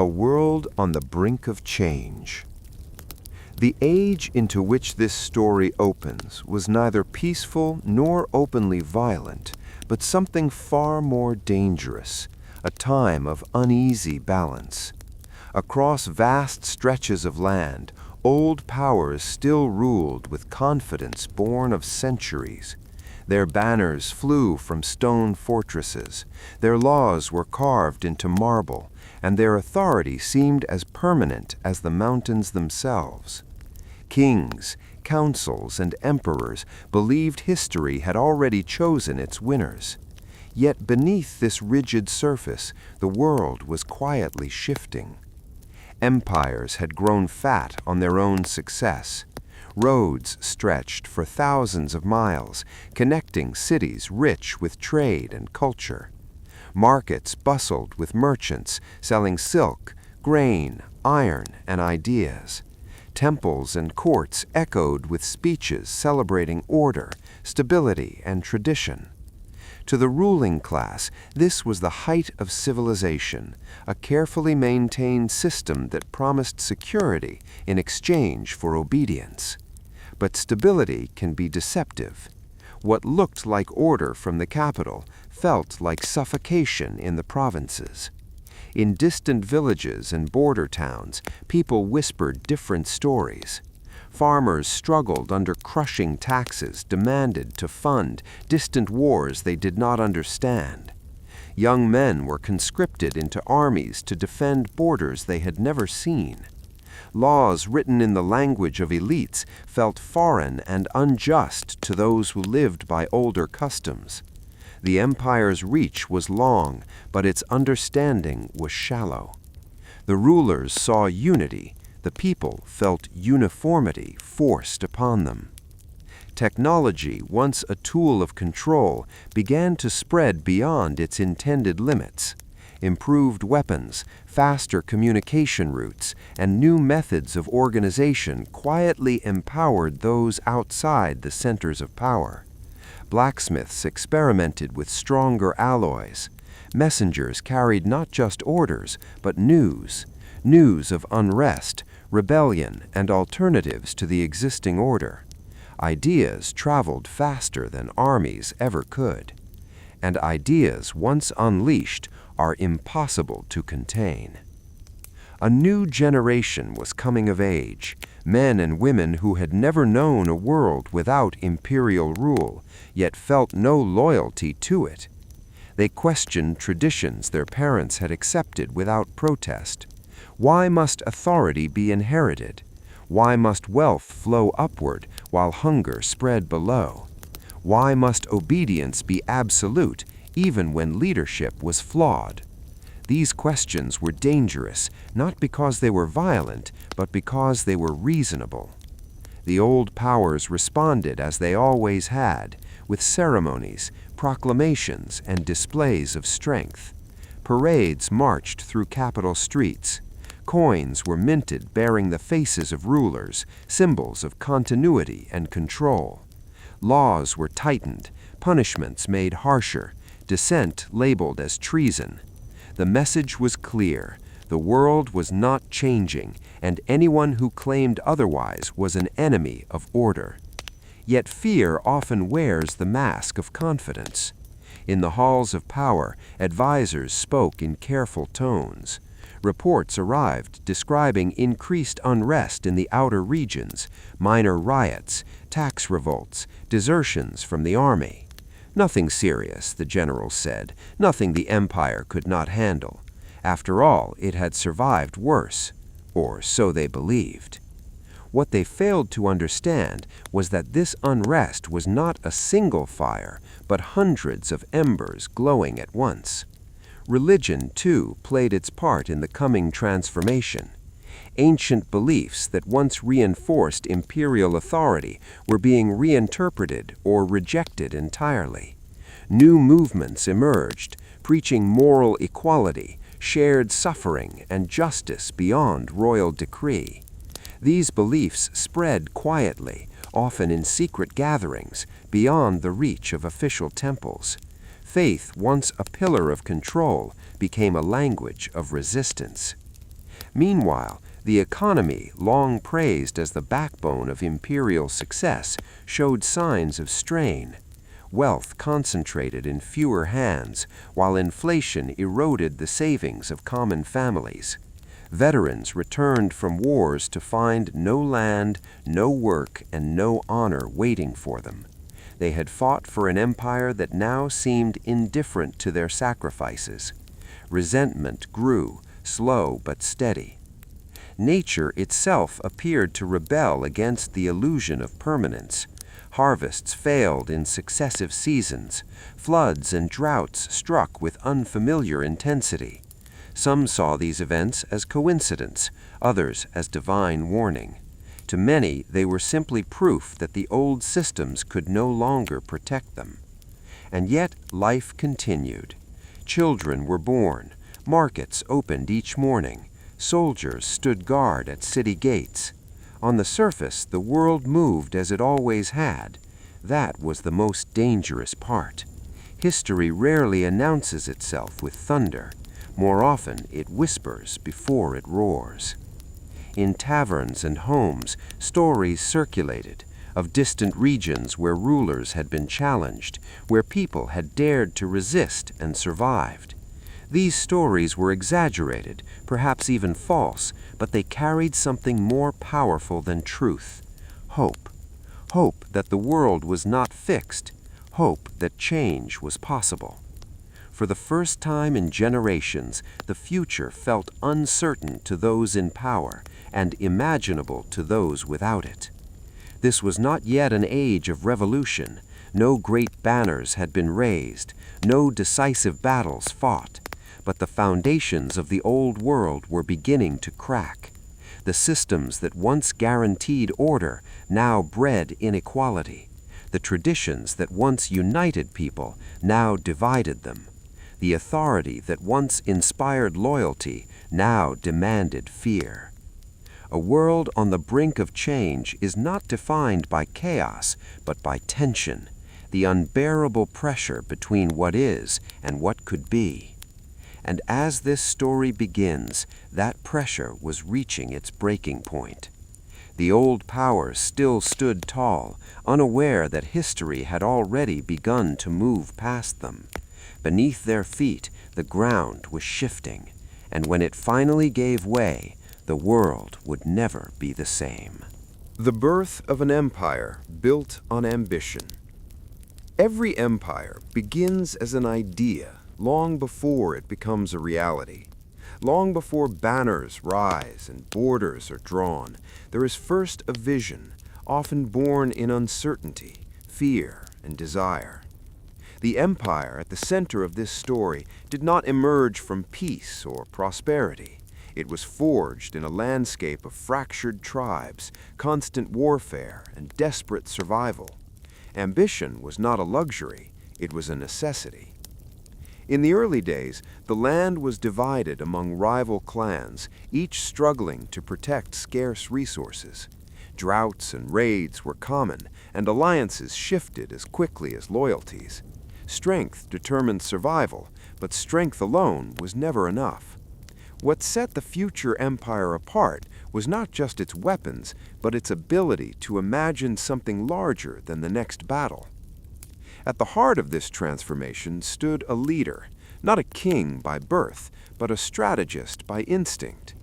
A world on the brink of change. The age into which this story opens was neither peaceful nor openly violent, but something far more dangerous, a time of uneasy balance. Across vast stretches of land, old powers still ruled with confidence born of centuries. Their banners flew from stone fortresses, their laws were carved into marble, and their authority seemed as permanent as the mountains themselves. Kings, councils, and emperors believed history had already chosen its winners. Yet beneath this rigid surface, the world was quietly shifting. Empires had grown fat on their own success. Roads stretched for thousands of miles, connecting cities rich with trade and culture. Markets bustled with merchants selling silk, grain, iron, and ideas. Temples and courts echoed with speeches celebrating order, stability, and tradition. To the ruling class, this was the height of civilization, a carefully maintained system that promised security in exchange for obedience. But stability can be deceptive. What looked like order from the capital felt like suffocation in the provinces. In distant villages and border towns, people whispered different stories. Farmers struggled under crushing taxes demanded to fund distant wars they did not understand. Young men were conscripted into armies to defend borders they had never seen. Laws written in the language of elites felt foreign and unjust to those who lived by older customs. The empire's reach was long, but its understanding was shallow. The rulers saw unity, the people felt uniformity forced upon them. Technology, once a tool of control, began to spread beyond its intended limits. Improved weapons, faster communication routes, and new methods of organization quietly empowered those outside the centers of power. Blacksmiths experimented with stronger alloys. Messengers carried not just orders, but news of unrest, rebellion, and alternatives to the existing order. Ideas traveled faster than armies ever could. And ideas, once unleashed, are impossible to contain. A new generation was coming of age, men and women who had never known a world without imperial rule, yet felt no loyalty to it. They questioned traditions their parents had accepted without protest. Why must authority be inherited? Why must wealth flow upward while hunger spread below? Why must obedience be absolute even when leadership was flawed? These questions were dangerous, not because they were violent, but because they were reasonable. The old powers responded as they always had, with ceremonies, proclamations, and displays of strength. Parades marched through capital streets. Coins were minted bearing the faces of rulers, symbols of continuity and control. Laws were tightened, punishments made harsher, dissent labeled as treason. The message was clear: the world was not changing, and anyone who claimed otherwise was an enemy of order. Yet fear often wears the mask of confidence. In the halls of power, advisors spoke in careful tones. Reports arrived describing increased unrest in the outer regions, minor riots, tax revolts, desertions from the army. Nothing serious, the generals said, nothing the empire could not handle. After all, it had survived worse, or so they believed. What they failed to understand was that this unrest was not a single fire, but hundreds of embers glowing at once. Religion, too, played its part in the coming transformation. Ancient beliefs that once reinforced imperial authority were being reinterpreted or rejected entirely. New movements emerged, preaching moral equality, shared suffering, and justice beyond royal decree. These beliefs spread quietly, often in secret gatherings, beyond the reach of official temples. Faith, once a pillar of control, became a language of resistance. Meanwhile, the economy, long praised as the backbone of imperial success, showed signs of strain. Wealth concentrated in fewer hands, while inflation eroded the savings of common families. Veterans returned from wars to find no land, no work, and no honor waiting for them. They had fought for an empire that now seemed indifferent to their sacrifices. Resentment grew, slow but steady. Nature itself appeared to rebel against the illusion of permanence. Harvests failed in successive seasons. Floods and droughts struck with unfamiliar intensity. Some saw these events as coincidence, others as divine warning. To many, they were simply proof that the old systems could no longer protect them. And yet, life continued. Children were born. Markets opened each morning. Soldiers stood guard at city gates. On the surface, the world moved as it always had. That was the most dangerous part. History rarely announces itself with thunder. More often, it whispers before it roars. In taverns and homes, stories circulated of distant regions where rulers had been challenged, where people had dared to resist and survived. These stories were exaggerated, perhaps even false, but they carried something more powerful than truth: hope. Hope that the world was not fixed, hope that change was possible. For the first time in generations, the future felt uncertain to those in power and imaginable to those without it. This was not yet an age of revolution. No great banners had been raised, no decisive battles fought. But the foundations of the old world were beginning to crack. The systems that once guaranteed order now bred inequality. The traditions that once united people now divided them. The authority that once inspired loyalty now demanded fear. A world on the brink of change is not defined by chaos, but by tension, the unbearable pressure between what is and what could be. And as this story begins, that pressure was reaching its breaking point. The old powers still stood tall, unaware that history had already begun to move past them. Beneath their feet, the ground was shifting, and when it finally gave way, the world would never be the same. The birth of an empire built on ambition. Every empire begins as an idea, long before it becomes a reality. Long before banners rise and borders are drawn, there is first a vision, often born in uncertainty, fear, and desire. The empire at the center of this story did not emerge from peace or prosperity. It was forged in a landscape of fractured tribes, constant warfare, and desperate survival. Ambition was not a luxury, it was a necessity. In the early days, the land was divided among rival clans, each struggling to protect scarce resources. Droughts and raids were common, and alliances shifted as quickly as loyalties. Strength determined survival, but strength alone was never enough. What set the future empire apart was not just its weapons, but its ability to imagine something larger than the next battle. At the heart of this transformation stood a leader, not a king by birth, but a strategist by instinct.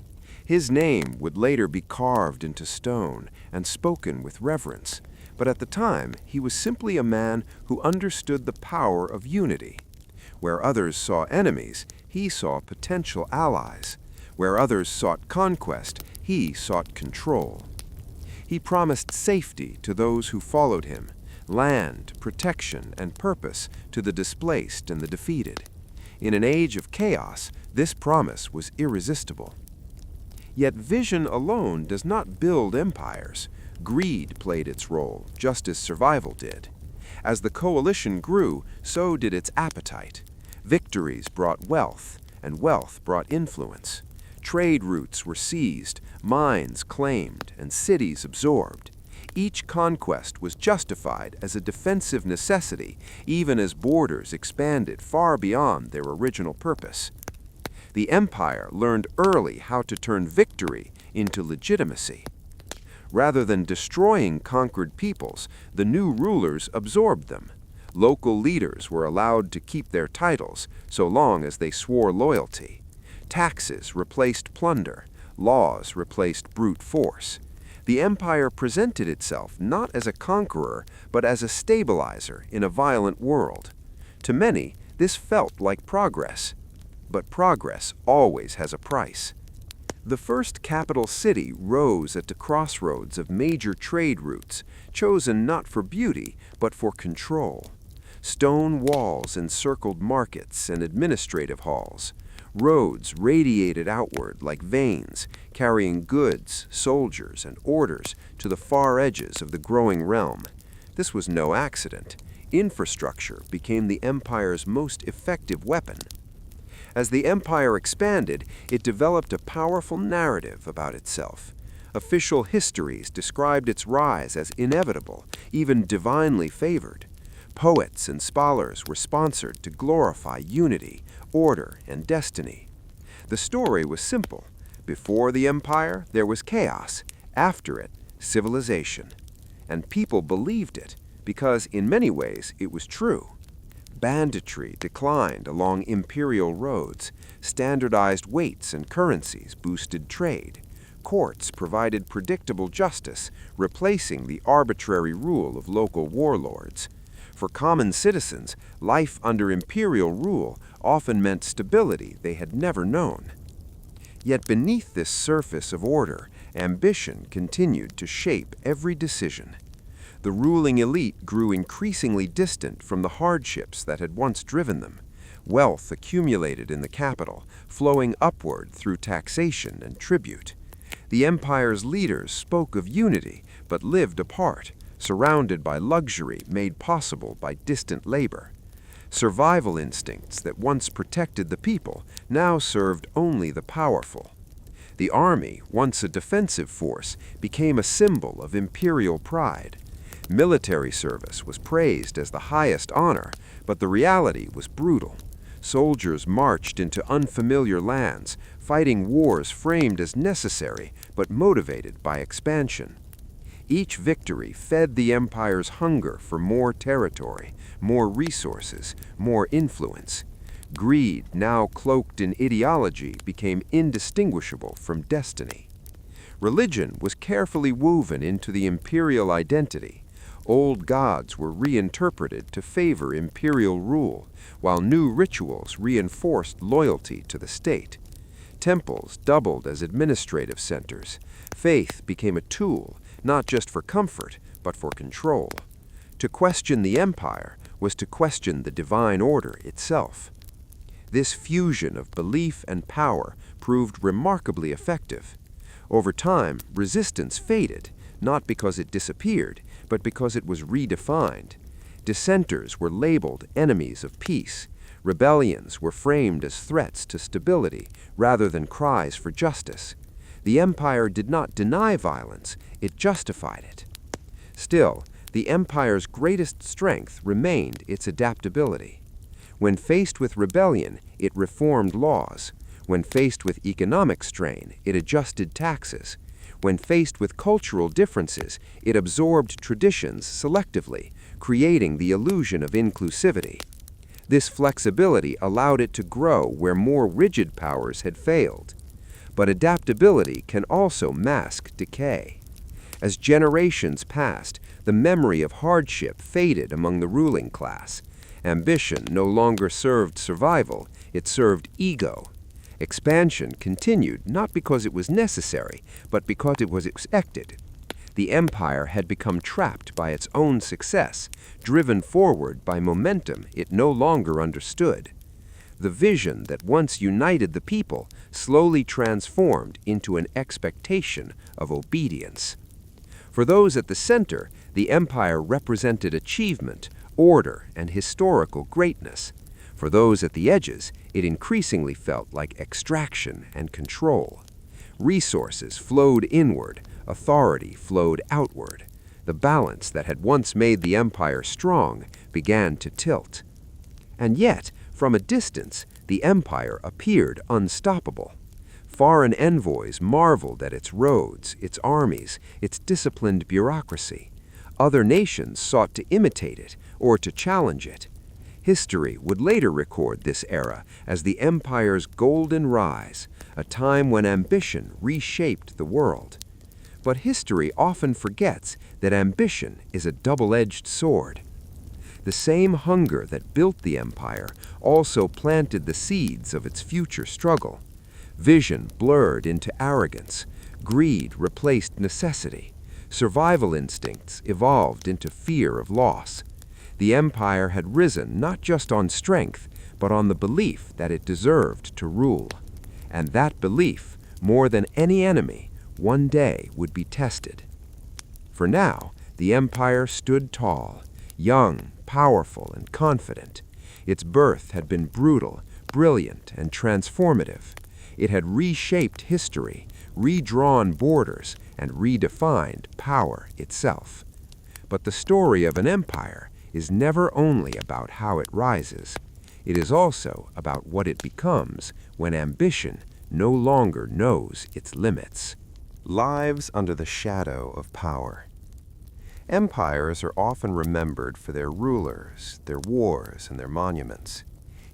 His name would later be carved into stone and spoken with reverence, but at the time he was simply a man who understood the power of unity. Where others saw enemies, he saw potential allies. Where others sought conquest, he sought control. He promised safety to those who followed him, land, protection, and purpose to the displaced and the defeated. In an age of chaos, this promise was irresistible. Yet vision alone does not build empires. Greed played its role, just as survival did. As the coalition grew, so did its appetite. Victories brought wealth, and wealth brought influence. Trade routes were seized, mines claimed, and cities absorbed. Each conquest was justified as a defensive necessity, even as borders expanded far beyond their original purpose. The empire learned early how to turn victory into legitimacy. Rather than destroying conquered peoples, the new rulers absorbed them. Local leaders were allowed to keep their titles so long as they swore loyalty. Taxes replaced plunder. Laws replaced brute force. The empire presented itself not as a conqueror, but as a stabilizer in a violent world. To many, this felt like progress. But progress always has a price. The first capital city rose at the crossroads of major trade routes, chosen not for beauty, but for control. Stone walls encircled markets and administrative halls. Roads radiated outward like veins, carrying goods, soldiers, and orders to the far edges of the growing realm. This was no accident. Infrastructure became the empire's most effective weapon. As the empire expanded, it developed a powerful narrative about itself. Official histories described its rise as inevitable, even divinely favored. Poets and scholars were sponsored to glorify unity, order, and destiny. The story was simple. Before the empire, there was chaos. After it, civilization. And people believed it, because in many ways it was true. Banditry declined along imperial roads. Standardized weights and currencies boosted trade. Courts provided predictable justice, replacing the arbitrary rule of local warlords. For common citizens, life under imperial rule often meant stability they had never known. Yet beneath this surface of order, ambition continued to shape every decision. The ruling elite grew increasingly distant from the hardships that had once driven them. Wealth accumulated in the capital, flowing upward through taxation and tribute. The empire's leaders spoke of unity, but lived apart, surrounded by luxury made possible by distant labor. Survival instincts that once protected the people now served only the powerful. The army, once a defensive force, became a symbol of imperial pride. Military service was praised as the highest honor, but the reality was brutal. Soldiers marched into unfamiliar lands, fighting wars framed as necessary but motivated by expansion. Each victory fed the empire's hunger for more territory, more resources, more influence. Greed, now cloaked in ideology, became indistinguishable from destiny. Religion was carefully woven into the imperial identity. Old gods were reinterpreted to favor imperial rule, while new rituals reinforced loyalty to the state. Temples doubled as administrative centers. Faith became a tool, not just for comfort, but for control. To question the empire was to question the divine order itself. This fusion of belief and power proved remarkably effective. Over time, resistance faded, not because it disappeared, but because it was redefined. Dissenters were labeled enemies of peace. Rebellions were framed as threats to stability rather than cries for justice. The empire did not deny violence, it justified it. Still, the empire's greatest strength remained its adaptability. When faced with rebellion, it reformed laws. When faced with economic strain, it adjusted taxes. When faced with cultural differences, it absorbed traditions selectively, creating the illusion of inclusivity. This flexibility allowed it to grow where more rigid powers had failed. But adaptability can also mask decay. As generations passed, the memory of hardship faded among the ruling class. Ambition no longer served survival, it served ego. Expansion continued not because it was necessary, but because it was expected. The empire had become trapped by its own success, driven forward by momentum it no longer understood. The vision that once united the people slowly transformed into an expectation of obedience. For those at the center, the empire represented achievement, order, and historical greatness. For those at the edges, it increasingly felt like extraction and control. Resources flowed inward, authority flowed outward. The balance that had once made the empire strong began to tilt. And yet, from a distance, The empire appeared unstoppable. Foreign envoys marveled at its roads, its armies, its disciplined bureaucracy. Other nations sought to imitate it or to challenge it. History would later record this era as the empire's golden rise, a time when ambition reshaped the world. But history often forgets that ambition is a double-edged sword. The same hunger that built the empire also planted the seeds of its future struggle. Vision blurred into arrogance, greed replaced necessity, survival instincts evolved into fear of loss. The empire had risen not just on strength, but on the belief that it deserved to rule. And that belief, more than any enemy, one day would be tested. For now, the empire stood tall, young, powerful, and confident. Its birth had been brutal, brilliant, and transformative. It had reshaped history, redrawn borders, and redefined power itself. But the story of an empire is never only about how it rises. It is also about what it becomes when ambition no longer knows its limits. Lives under the shadow of power. Empires are often remembered for their rulers, their wars, and their monuments.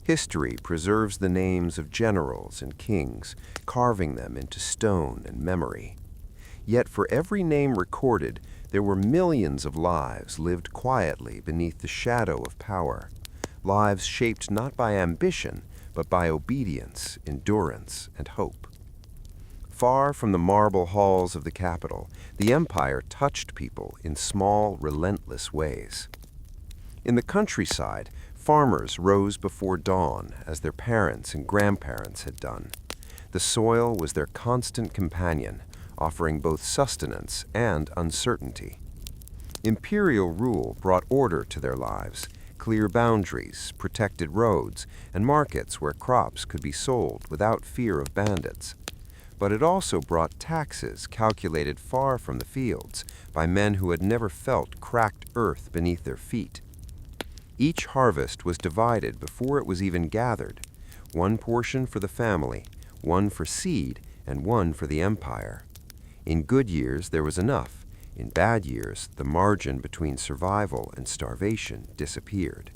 History preserves the names of generals and kings, carving them into stone and memory. Yet for every name recorded, there were millions of lives lived quietly beneath the shadow of power, lives shaped not by ambition, but by obedience, endurance, and hope. Far from the marble halls of the capital, the empire touched people in small, relentless ways. In the countryside, farmers rose before dawn as their parents and grandparents had done. The soil was their constant companion, offering both sustenance and uncertainty. Imperial rule brought order to their lives, clear boundaries, protected roads, and markets where crops could be sold without fear of bandits. But it also brought taxes calculated far from the fields by men who had never felt cracked earth beneath their feet. Each harvest was divided before it was even gathered, one portion for the family, one for seed, and one for the empire. In good years there was enough. In bad years, the margin between survival and starvation disappeared.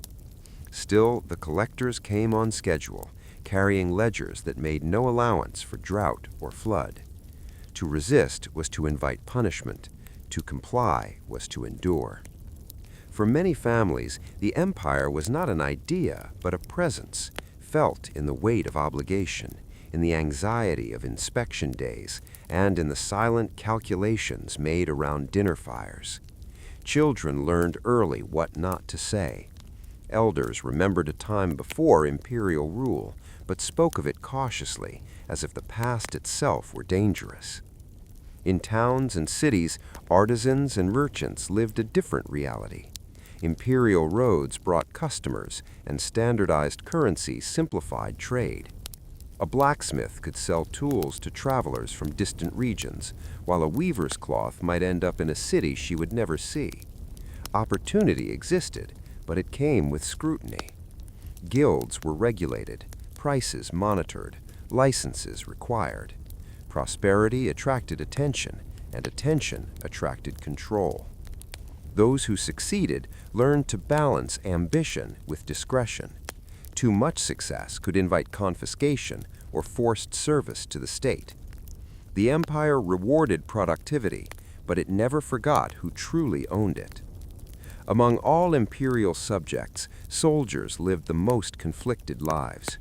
Still, the collectors came on schedule, carrying ledgers that made no allowance for drought or flood. To resist was to invite punishment. To comply was to endure. For many families, the empire was not an idea, but a presence, felt in the weight of obligation, in the anxiety of inspection days, and in the silent calculations made around dinner fires. Children learned early what not to say. Elders remembered a time before imperial rule, but spoke of it cautiously, as if the past itself were dangerous. In towns and cities, artisans and merchants lived a different reality. Imperial roads brought customers, and standardized currency simplified trade. A blacksmith could sell tools to travelers from distant regions, while a weaver's cloth might end up in a city she would never see. Opportunity existed, but it came with scrutiny. Guilds were regulated, prices monitored, licenses required. Prosperity attracted attention, and attention attracted control. Those who succeeded learned to balance ambition with discretion. Too much success could invite confiscation or forced service to the state. The empire rewarded productivity, but it never forgot who truly owned it. Among all imperial subjects, soldiers lived the most conflicted lives.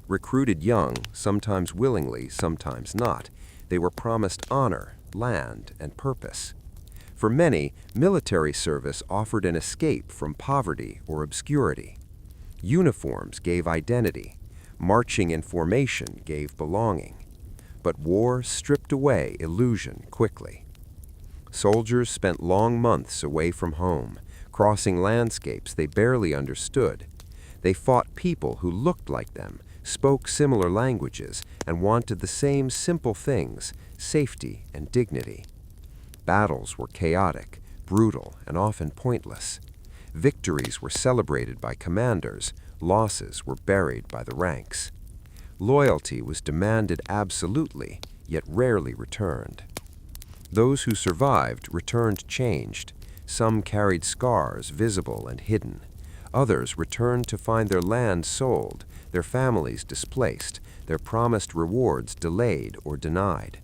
Recruited young, sometimes willingly, sometimes not, they were promised honor, land, and purpose. For many, military service offered an escape from poverty or obscurity. Uniforms gave identity. Marching in formation gave belonging. But war stripped away illusion quickly. Soldiers spent long months away from home, crossing landscapes they barely understood. They fought people who looked like them, spoke similar languages, and wanted the same simple things, safety and dignity. Battles were chaotic, brutal, and often pointless. Victories were celebrated by commanders, losses were buried by the ranks. Loyalty was demanded absolutely, yet rarely returned. Those who survived returned changed. Some carried scars visible and hidden. Others returned to find their land sold, their families displaced, their promised rewards delayed or denied.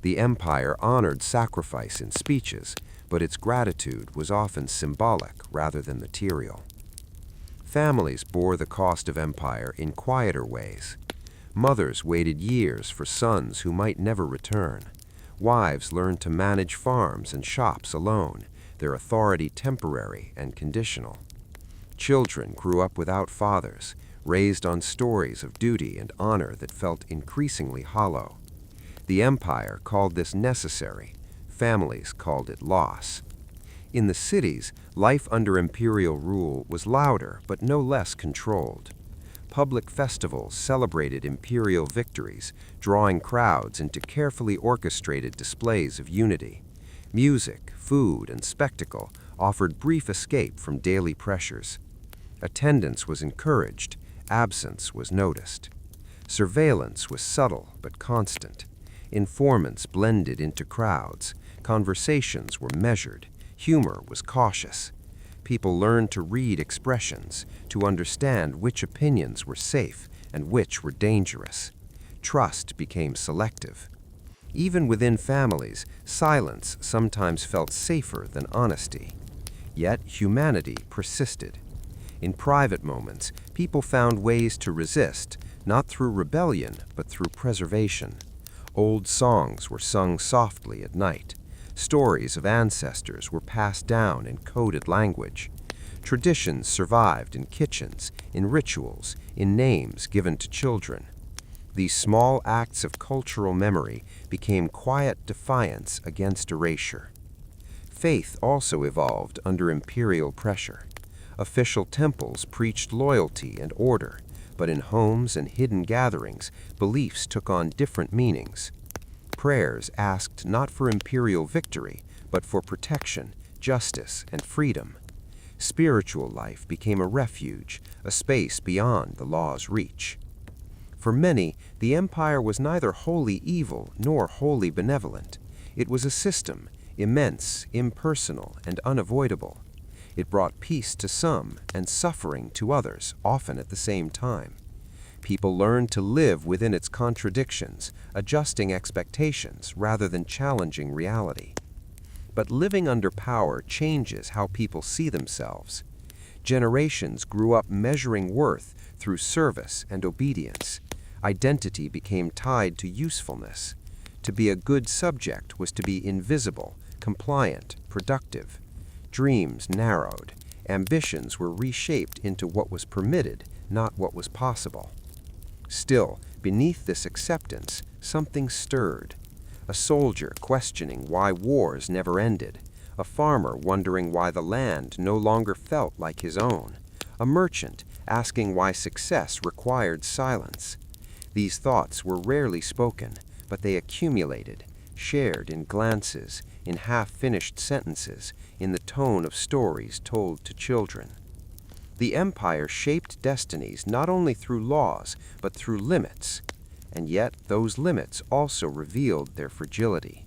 The empire honored sacrifice in speeches, but its gratitude was often symbolic rather than material. Families bore the cost of empire in quieter ways. Mothers waited years for sons who might never return. Wives learned to manage farms and shops alone, their authority temporary and conditional. Children grew up without fathers, raised on stories of duty and honor that felt increasingly hollow. The empire called this necessary. Families called it loss. In the cities, life under imperial rule was louder but no less controlled. Public festivals celebrated imperial victories, drawing crowds into carefully orchestrated displays of unity. Music, food, and spectacle offered brief escape from daily pressures. Attendance was encouraged, absence was noticed. Surveillance was subtle but constant. Informants blended into crowds. Conversations were measured. Humor was cautious. People learned to read expressions, to understand which opinions were safe and which were dangerous. Trust became selective. Even within families, silence sometimes felt safer than honesty. Yet humanity persisted. In private moments, people found ways to resist, not through rebellion, but through preservation. Old songs were sung softly at night. Stories of ancestors were passed down in coded language. Traditions survived in kitchens, in rituals, in names given to children. These small acts of cultural memory became quiet defiance against erasure. Faith also evolved under imperial pressure. Official temples preached loyalty and order, but in homes and hidden gatherings, beliefs took on different meanings. Prayers asked not for imperial victory, but for protection, justice, and freedom. Spiritual life became a refuge, a space beyond the law's reach. For many, the empire was neither wholly evil nor wholly benevolent. It was a system, immense, impersonal, and unavoidable. It brought peace to some and suffering to others, often at the same time. People learned to live within its contradictions, adjusting expectations rather than challenging reality. But living under power changes how people see themselves. Generations grew up measuring worth through service and obedience. Identity became tied to usefulness. To be a good subject was to be invisible, compliant, productive. Dreams narrowed. Ambitions were reshaped into what was permitted, not what was possible. Still, beneath this acceptance, something stirred. A soldier questioning why wars never ended. A farmer wondering why the land no longer felt like his own. A merchant asking why success required silence. These thoughts were rarely spoken, but they accumulated, shared in glances, in half-finished sentences, in the tone of stories told to children. The empire shaped destinies not only through laws, but through limits. And yet those limits also revealed their fragility.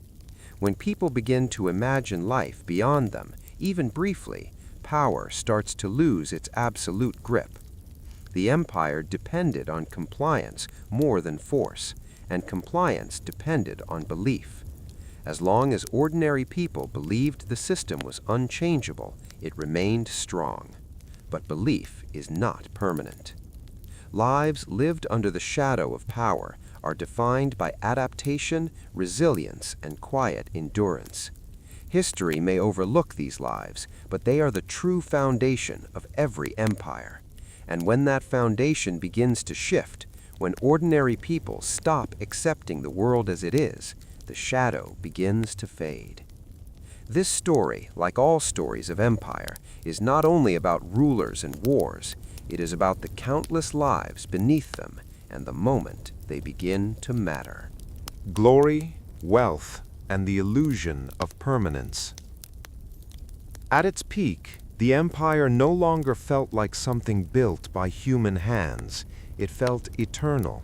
When people begin to imagine life beyond them, even briefly, power starts to lose its absolute grip. The empire depended on compliance more than force, and compliance depended on belief. As long as ordinary people believed the system was unchangeable, it remained strong. But belief is not permanent. Lives lived under the shadow of power are defined by adaptation, resilience, and quiet endurance. History may overlook these lives, but they are the true foundation of every empire. And when that foundation begins to shift, when ordinary people stop accepting the world as it is, the shadow begins to fade. This story, like all stories of empire, is not only about rulers and wars, it is about the countless lives beneath them and the moment they begin to matter. Glory, wealth, and the illusion of permanence. At its peak, the empire no longer felt like something built by human hands. It felt eternal.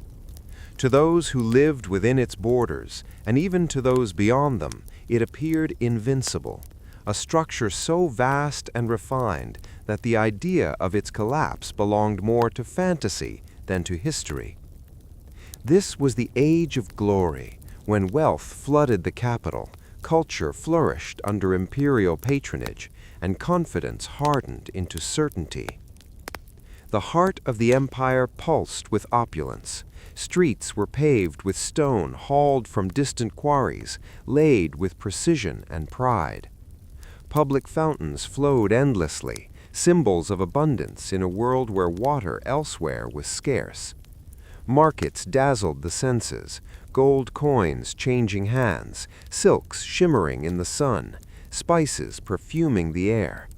To those who lived within its borders, and even to those beyond them, it appeared invincible, a structure so vast and refined that the idea of its collapse belonged more to fantasy than to history. This was the age of glory, when wealth flooded the capital, culture flourished under imperial patronage, and confidence hardened into certainty. The heart of the empire pulsed with opulence. Streets were paved with stone hauled from distant quarries, laid with precision and pride. Public fountains flowed endlessly, symbols of abundance in a world where water elsewhere was scarce. Markets dazzled the senses, gold coins changing hands, silks shimmering in the sun, spices perfuming the air.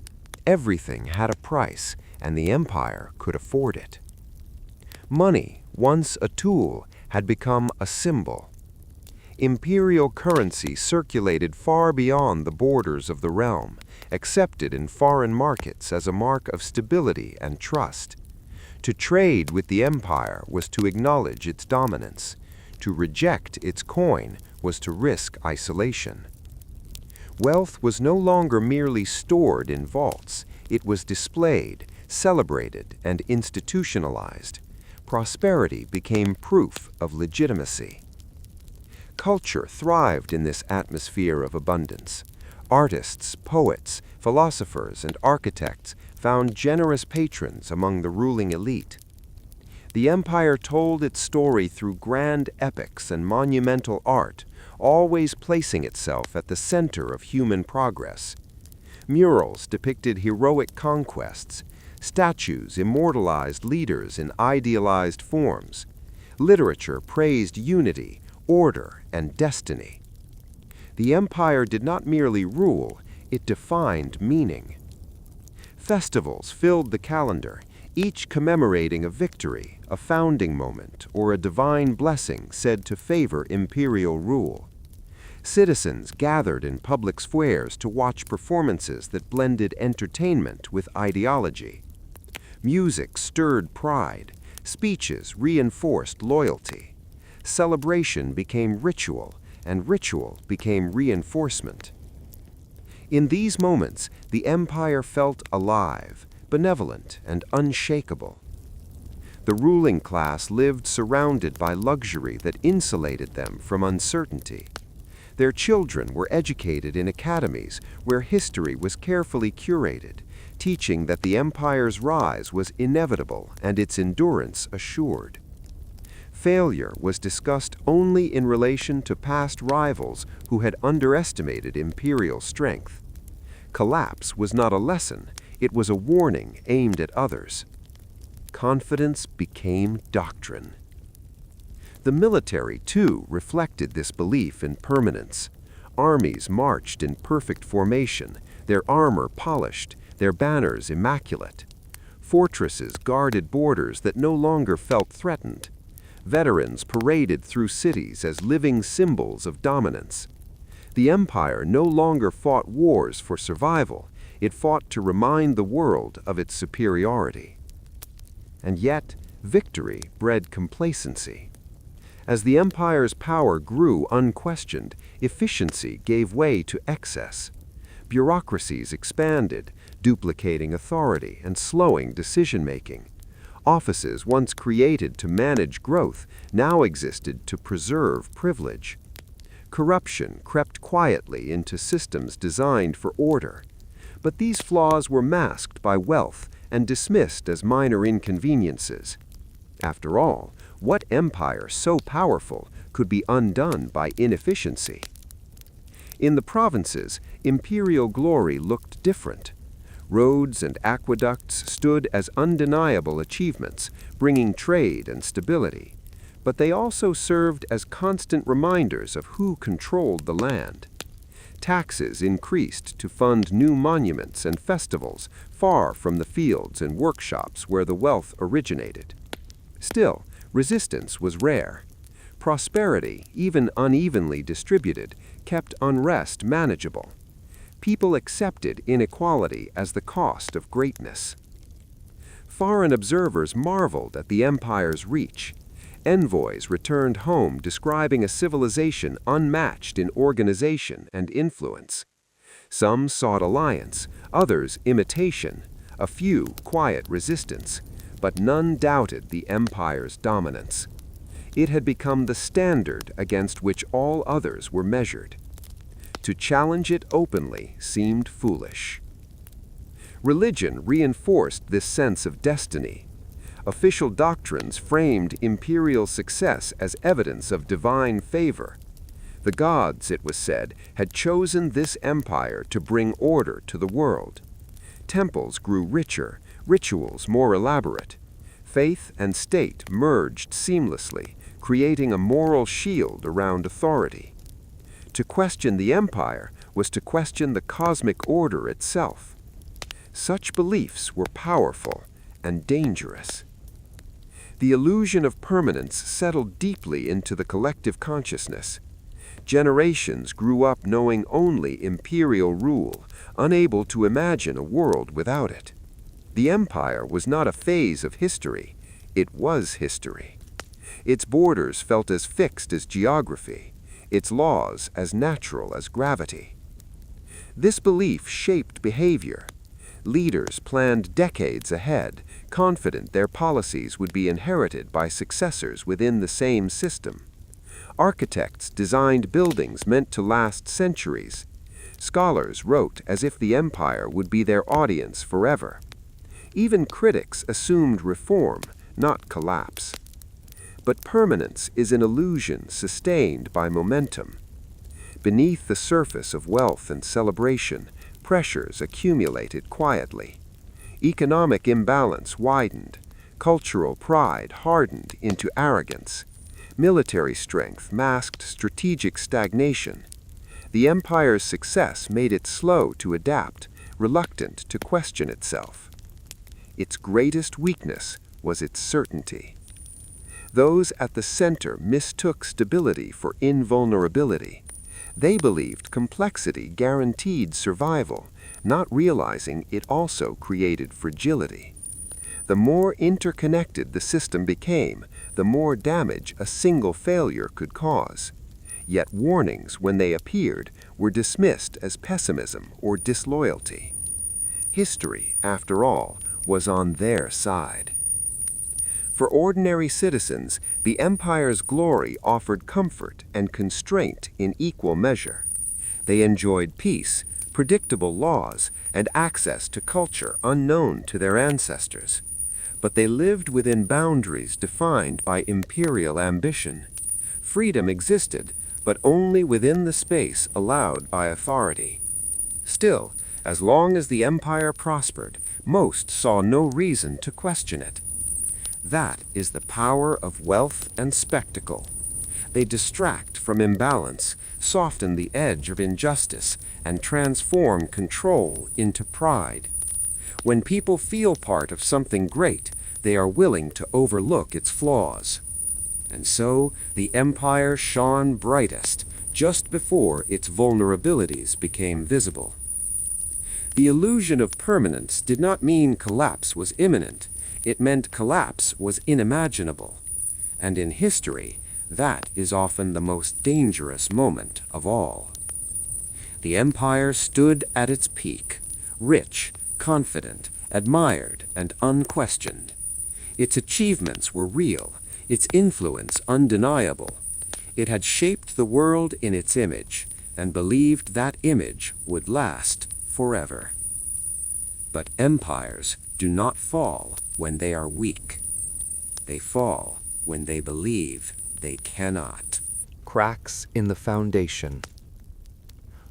Everything had a price, and the empire could afford it. Money, once a tool, had become a symbol. Imperial currency circulated far beyond the borders of the realm, accepted in foreign markets as a mark of stability and trust. To trade with the empire was to acknowledge its dominance. To reject its coin was to risk isolation. Wealth was no longer merely stored in vaults. It was displayed, celebrated, and institutionalized. Prosperity became proof of legitimacy. Culture thrived in this atmosphere of abundance. Artists, poets, philosophers, and architects found generous patrons among the ruling elite. The empire told its story through grand epics and monumental art, always placing itself at the center of human progress. Murals depicted heroic conquests. Statues immortalized leaders in idealized forms. Literature praised unity, order, and destiny. The empire did not merely rule, it defined meaning. Festivals filled the calendar, each commemorating a victory, a founding moment, or a divine blessing said to favor imperial rule. Citizens gathered in public squares to watch performances that blended entertainment with ideology. Music stirred pride, speeches reinforced loyalty. Celebration became ritual, and ritual became reinforcement. In these moments, the empire felt alive, benevolent, and unshakable. The ruling class lived surrounded by luxury that insulated them from uncertainty. Their children were educated in academies where history was carefully curated, teaching that the empire's rise was inevitable and its endurance assured. Failure was discussed only in relation to past rivals who had underestimated imperial strength. Collapse was not a lesson, it was a warning aimed at others. Confidence became doctrine. The military, too, reflected this belief in permanence. Armies marched in perfect formation, their armor polished, their banners immaculate. Fortresses guarded borders that no longer felt threatened. Veterans paraded through cities as living symbols of dominance. The empire no longer fought wars for survival, it fought to remind the world of its superiority. And yet, victory bred complacency. As the empire's power grew unquestioned, efficiency gave way to excess. Bureaucracies expanded, duplicating authority and slowing decision-making. Offices once created to manage growth now existed to preserve privilege. Corruption crept quietly into systems designed for order. But these flaws were masked by wealth and dismissed as minor inconveniences. After all, what empire so powerful could be undone by inefficiency? In the provinces, imperial glory looked different. Roads and aqueducts stood as undeniable achievements, bringing trade and stability. But they also served as constant reminders of who controlled the land. Taxes increased to fund new monuments and festivals far from the fields and workshops where the wealth originated. Still, resistance was rare. Prosperity, even unevenly distributed, kept unrest manageable. People accepted inequality as the cost of greatness. Foreign observers marveled at the empire's reach. Envoys returned home describing a civilization unmatched in organization and influence. Some sought alliance, others imitation, a few quiet resistance, but none doubted the empire's dominance. It had become the standard against which all others were measured. To challenge it openly seemed foolish. Religion reinforced this sense of destiny. Official doctrines framed imperial success as evidence of divine favor. The gods, it was said, had chosen this empire to bring order to the world. Temples grew richer, rituals more elaborate. Faith and state merged seamlessly, creating a moral shield around authority. To question the empire was to question the cosmic order itself. Such beliefs were powerful and dangerous. The illusion of permanence settled deeply into the collective consciousness. Generations grew up knowing only imperial rule, unable to imagine a world without it. The empire was not a phase of history, it was history. Its borders felt as fixed as geography, its laws as natural as gravity. This belief shaped behavior. Leaders planned decades ahead, confident their policies would be inherited by successors within the same system. Architects designed buildings meant to last centuries. Scholars wrote as if the empire would be their audience forever. Even critics assumed reform, not collapse. But permanence is an illusion sustained by momentum. Beneath the surface of wealth and celebration, pressures accumulated quietly. Economic imbalance widened. Cultural pride hardened into arrogance. Military strength masked strategic stagnation. The empire's success made it slow to adapt, reluctant to question itself. Its greatest weakness was its certainty. Those at the center mistook stability for invulnerability. They believed complexity guaranteed survival, not realizing it also created fragility. The more interconnected the system became, the more damage a single failure could cause. Yet warnings, when they appeared, were dismissed as pessimism or disloyalty. History, after all, was on their side. For ordinary citizens, the empire's glory offered comfort and constraint in equal measure. They enjoyed peace, predictable laws, and access to culture unknown to their ancestors. But they lived within boundaries defined by imperial ambition. Freedom existed, but only within the space allowed by authority. Still, as long as the empire prospered, most saw no reason to question it. That is the power of wealth and spectacle. They distract from imbalance, soften the edge of injustice, and transform control into pride. When people feel part of something great, they are willing to overlook its flaws. And so, the empire shone brightest, just before its vulnerabilities became visible. The illusion of permanence did not mean collapse was imminent. It meant collapse was unimaginable. And in history, that is often the most dangerous moment of all. The empire stood at its peak, rich, confident, admired, and unquestioned. Its achievements were real, its influence undeniable. It had shaped the world in its image, and believed that image would last forever. But empires do not fall when they are weak. They fall when they believe they cannot. Cracks in the foundation.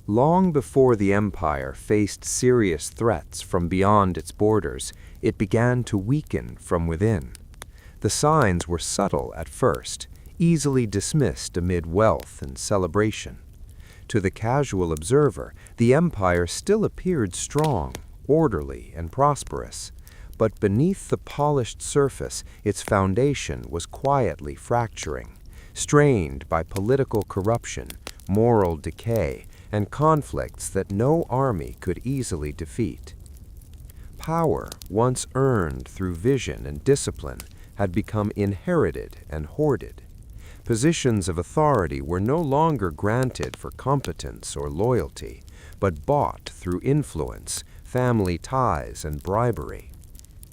Long before the empire faced serious threats from beyond its borders, it began to weaken from within. The signs were subtle at first, easily dismissed amid wealth and celebration. To the casual observer, the empire still appeared strong, orderly, and prosperous. But beneath the polished surface, its foundation was quietly fracturing, strained by political corruption, moral decay, and conflicts that no army could easily defeat. Power, once earned through vision and discipline, had become inherited and hoarded. Positions of authority were no longer granted for competence or loyalty, but bought through influence, family ties, and bribery.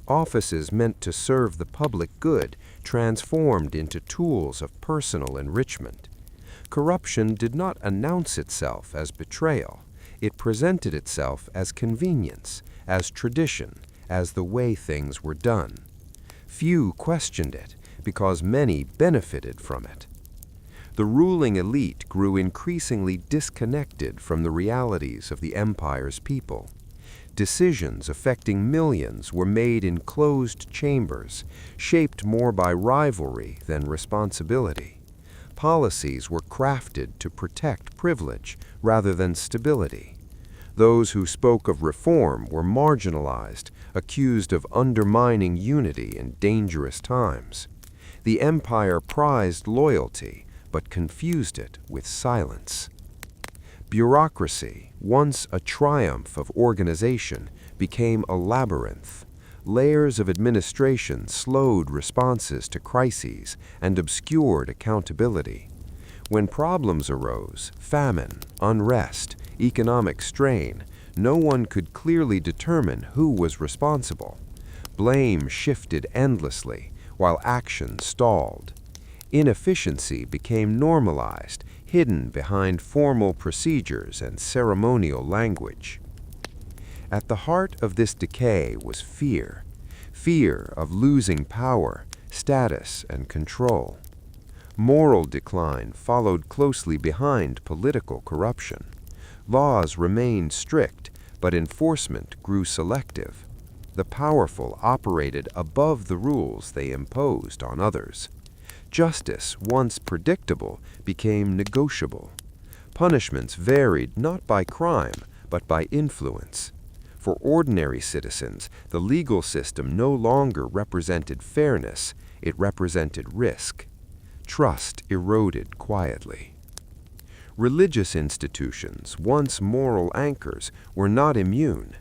Offices meant to serve the public good transformed into tools of personal enrichment. Corruption did not announce itself as betrayal. It presented itself as convenience, as tradition, as the way things were done. Few questioned it because many benefited from it. The ruling elite grew increasingly disconnected from the realities of the empire's people. Decisions affecting millions were made in closed chambers, shaped more by rivalry than responsibility. Policies were crafted to protect privilege rather than stability. Those who spoke of reform were marginalized, accused of undermining unity in dangerous times. The empire prized loyalty, but confused it with silence. Bureaucracy, once a triumph of organization, became a labyrinth. Layers of administration slowed responses to crises and obscured accountability. When problems arose, famine, unrest, economic strain, no one could clearly determine who was responsible. Blame shifted endlessly, while action stalled. Inefficiency became normalized, hidden behind formal procedures and ceremonial language. At the heart of this decay was fear. Fear of losing power, status, and control. Moral decline followed closely behind political corruption. Laws remained strict, but enforcement grew selective. The powerful operated above the rules they imposed on others. Justice, once predictable, became negotiable. Punishments varied not by crime, but by influence. For ordinary citizens, the legal system no longer represented fairness, it represented risk. Trust eroded quietly. Religious institutions, once moral anchors, were not immune.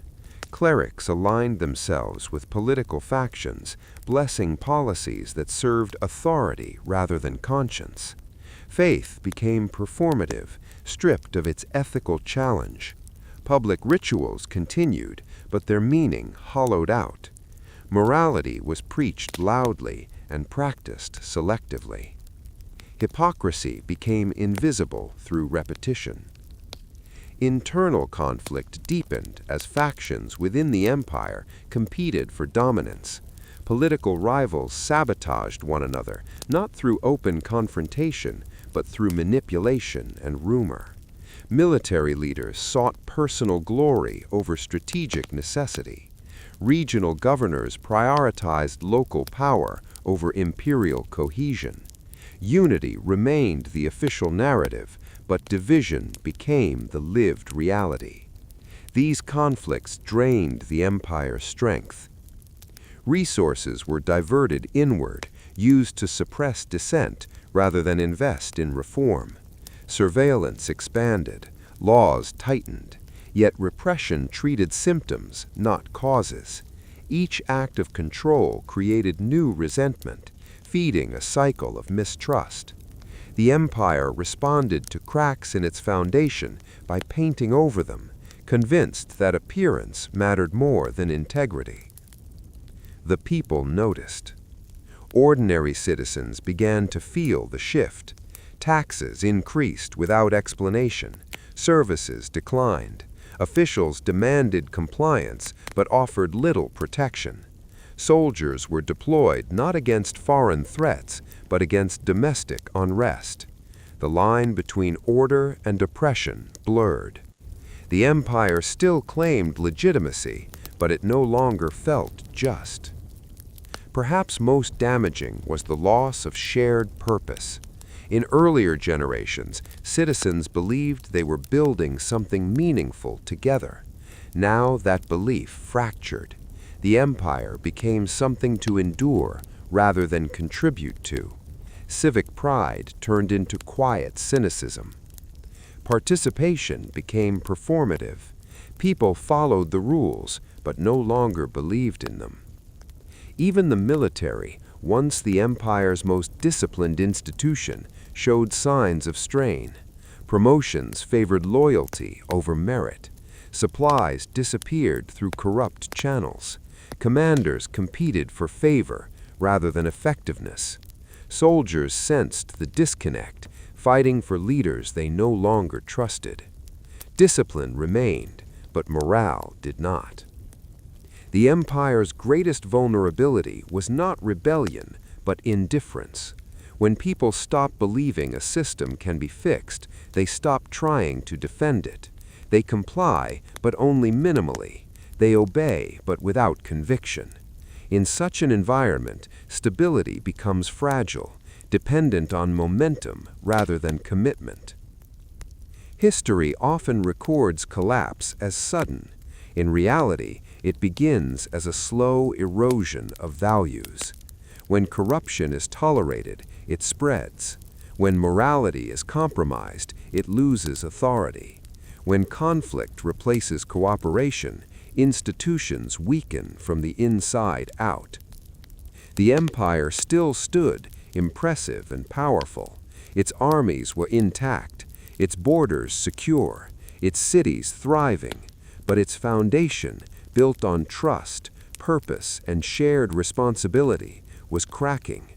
Clerics aligned themselves with political factions, blessing policies that served authority rather than conscience. Faith became performative, stripped of its ethical challenge. Public rituals continued, but their meaning hollowed out. Morality was preached loudly and practiced selectively. Hypocrisy became invisible through repetition. Internal conflict deepened as factions within the empire competed for dominance. Political rivals sabotaged one another, not through open confrontation, but through manipulation and rumor. Military leaders sought personal glory over strategic necessity. Regional governors prioritized local power over imperial cohesion. Unity remained the official narrative, but division became the lived reality. These conflicts drained the empire's strength. Resources were diverted inward, used to suppress dissent rather than invest in reform. Surveillance expanded, laws tightened, yet repression treated symptoms, not causes. Each act of control created new resentment, feeding a cycle of mistrust. The empire responded to cracks in its foundation by painting over them, convinced that appearance mattered more than integrity. The people noticed. Ordinary citizens began to feel the shift. Taxes increased without explanation. Services declined. Officials demanded compliance but offered little protection. Soldiers were deployed not against foreign threats, but against domestic unrest. The line between order and oppression blurred. The empire still claimed legitimacy, but it no longer felt just. Perhaps most damaging was the loss of shared purpose. In earlier generations, citizens believed they were building something meaningful together. Now that belief fractured. The empire became something to endure rather than contribute to. Civic pride turned into quiet cynicism. Participation became performative. People followed the rules, but no longer believed in them. Even the military, once the empire's most disciplined institution, showed signs of strain. Promotions favored loyalty over merit. Supplies disappeared through corrupt channels. Commanders competed for favor rather than effectiveness. Soldiers sensed the disconnect, fighting for leaders they no longer trusted. Discipline remained, but morale did not. The empire's greatest vulnerability was not rebellion, but indifference. When people stop believing a system can be fixed, they stop trying to defend it. They comply, but only minimally. They obey, but without conviction. In such an environment, stability becomes fragile, dependent on momentum rather than commitment. History often records collapse as sudden. In reality, it begins as a slow erosion of values. When corruption is tolerated, it spreads. When morality is compromised, it loses authority. When conflict replaces cooperation, institutions weaken from the inside out. The empire still stood, impressive and powerful. Its armies were intact, its borders secure, its cities thriving, but its foundation, built on trust, purpose, and shared responsibility, was cracking.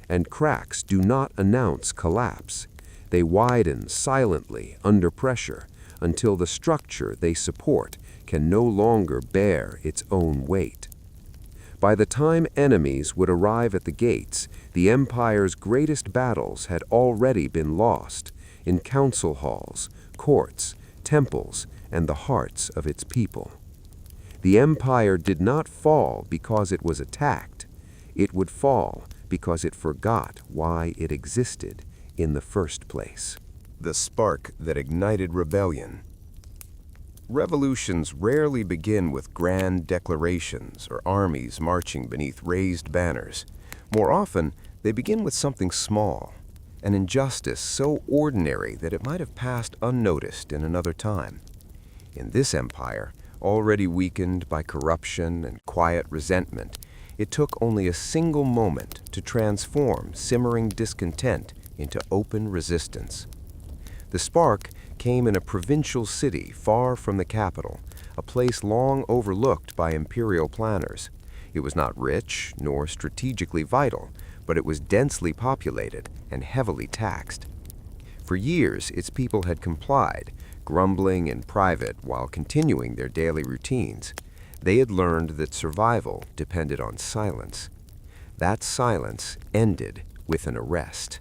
And cracks do not announce collapse. They widen silently under pressure until the structure they support can no longer bear its own weight. By the time enemies would arrive at the gates, the empire's greatest battles had already been lost in council halls, courts, temples, and the hearts of its people. The empire did not fall because it was attacked. It would fall because it forgot why it existed in the first place. The spark that ignited rebellion. Revolutions rarely begin with grand declarations or armies marching beneath raised banners. More often, they begin with something small, an injustice so ordinary that it might have passed unnoticed in another time. In this empire, already weakened by corruption and quiet resentment, it took only a single moment to transform simmering discontent into open resistance. The spark came in a provincial city far from the capital, a place long overlooked by imperial planners. It was not rich nor strategically vital, but it was densely populated and heavily taxed. For years, its people had complied, grumbling in private while continuing their daily routines. They had learned that survival depended on silence. That silence ended with an arrest.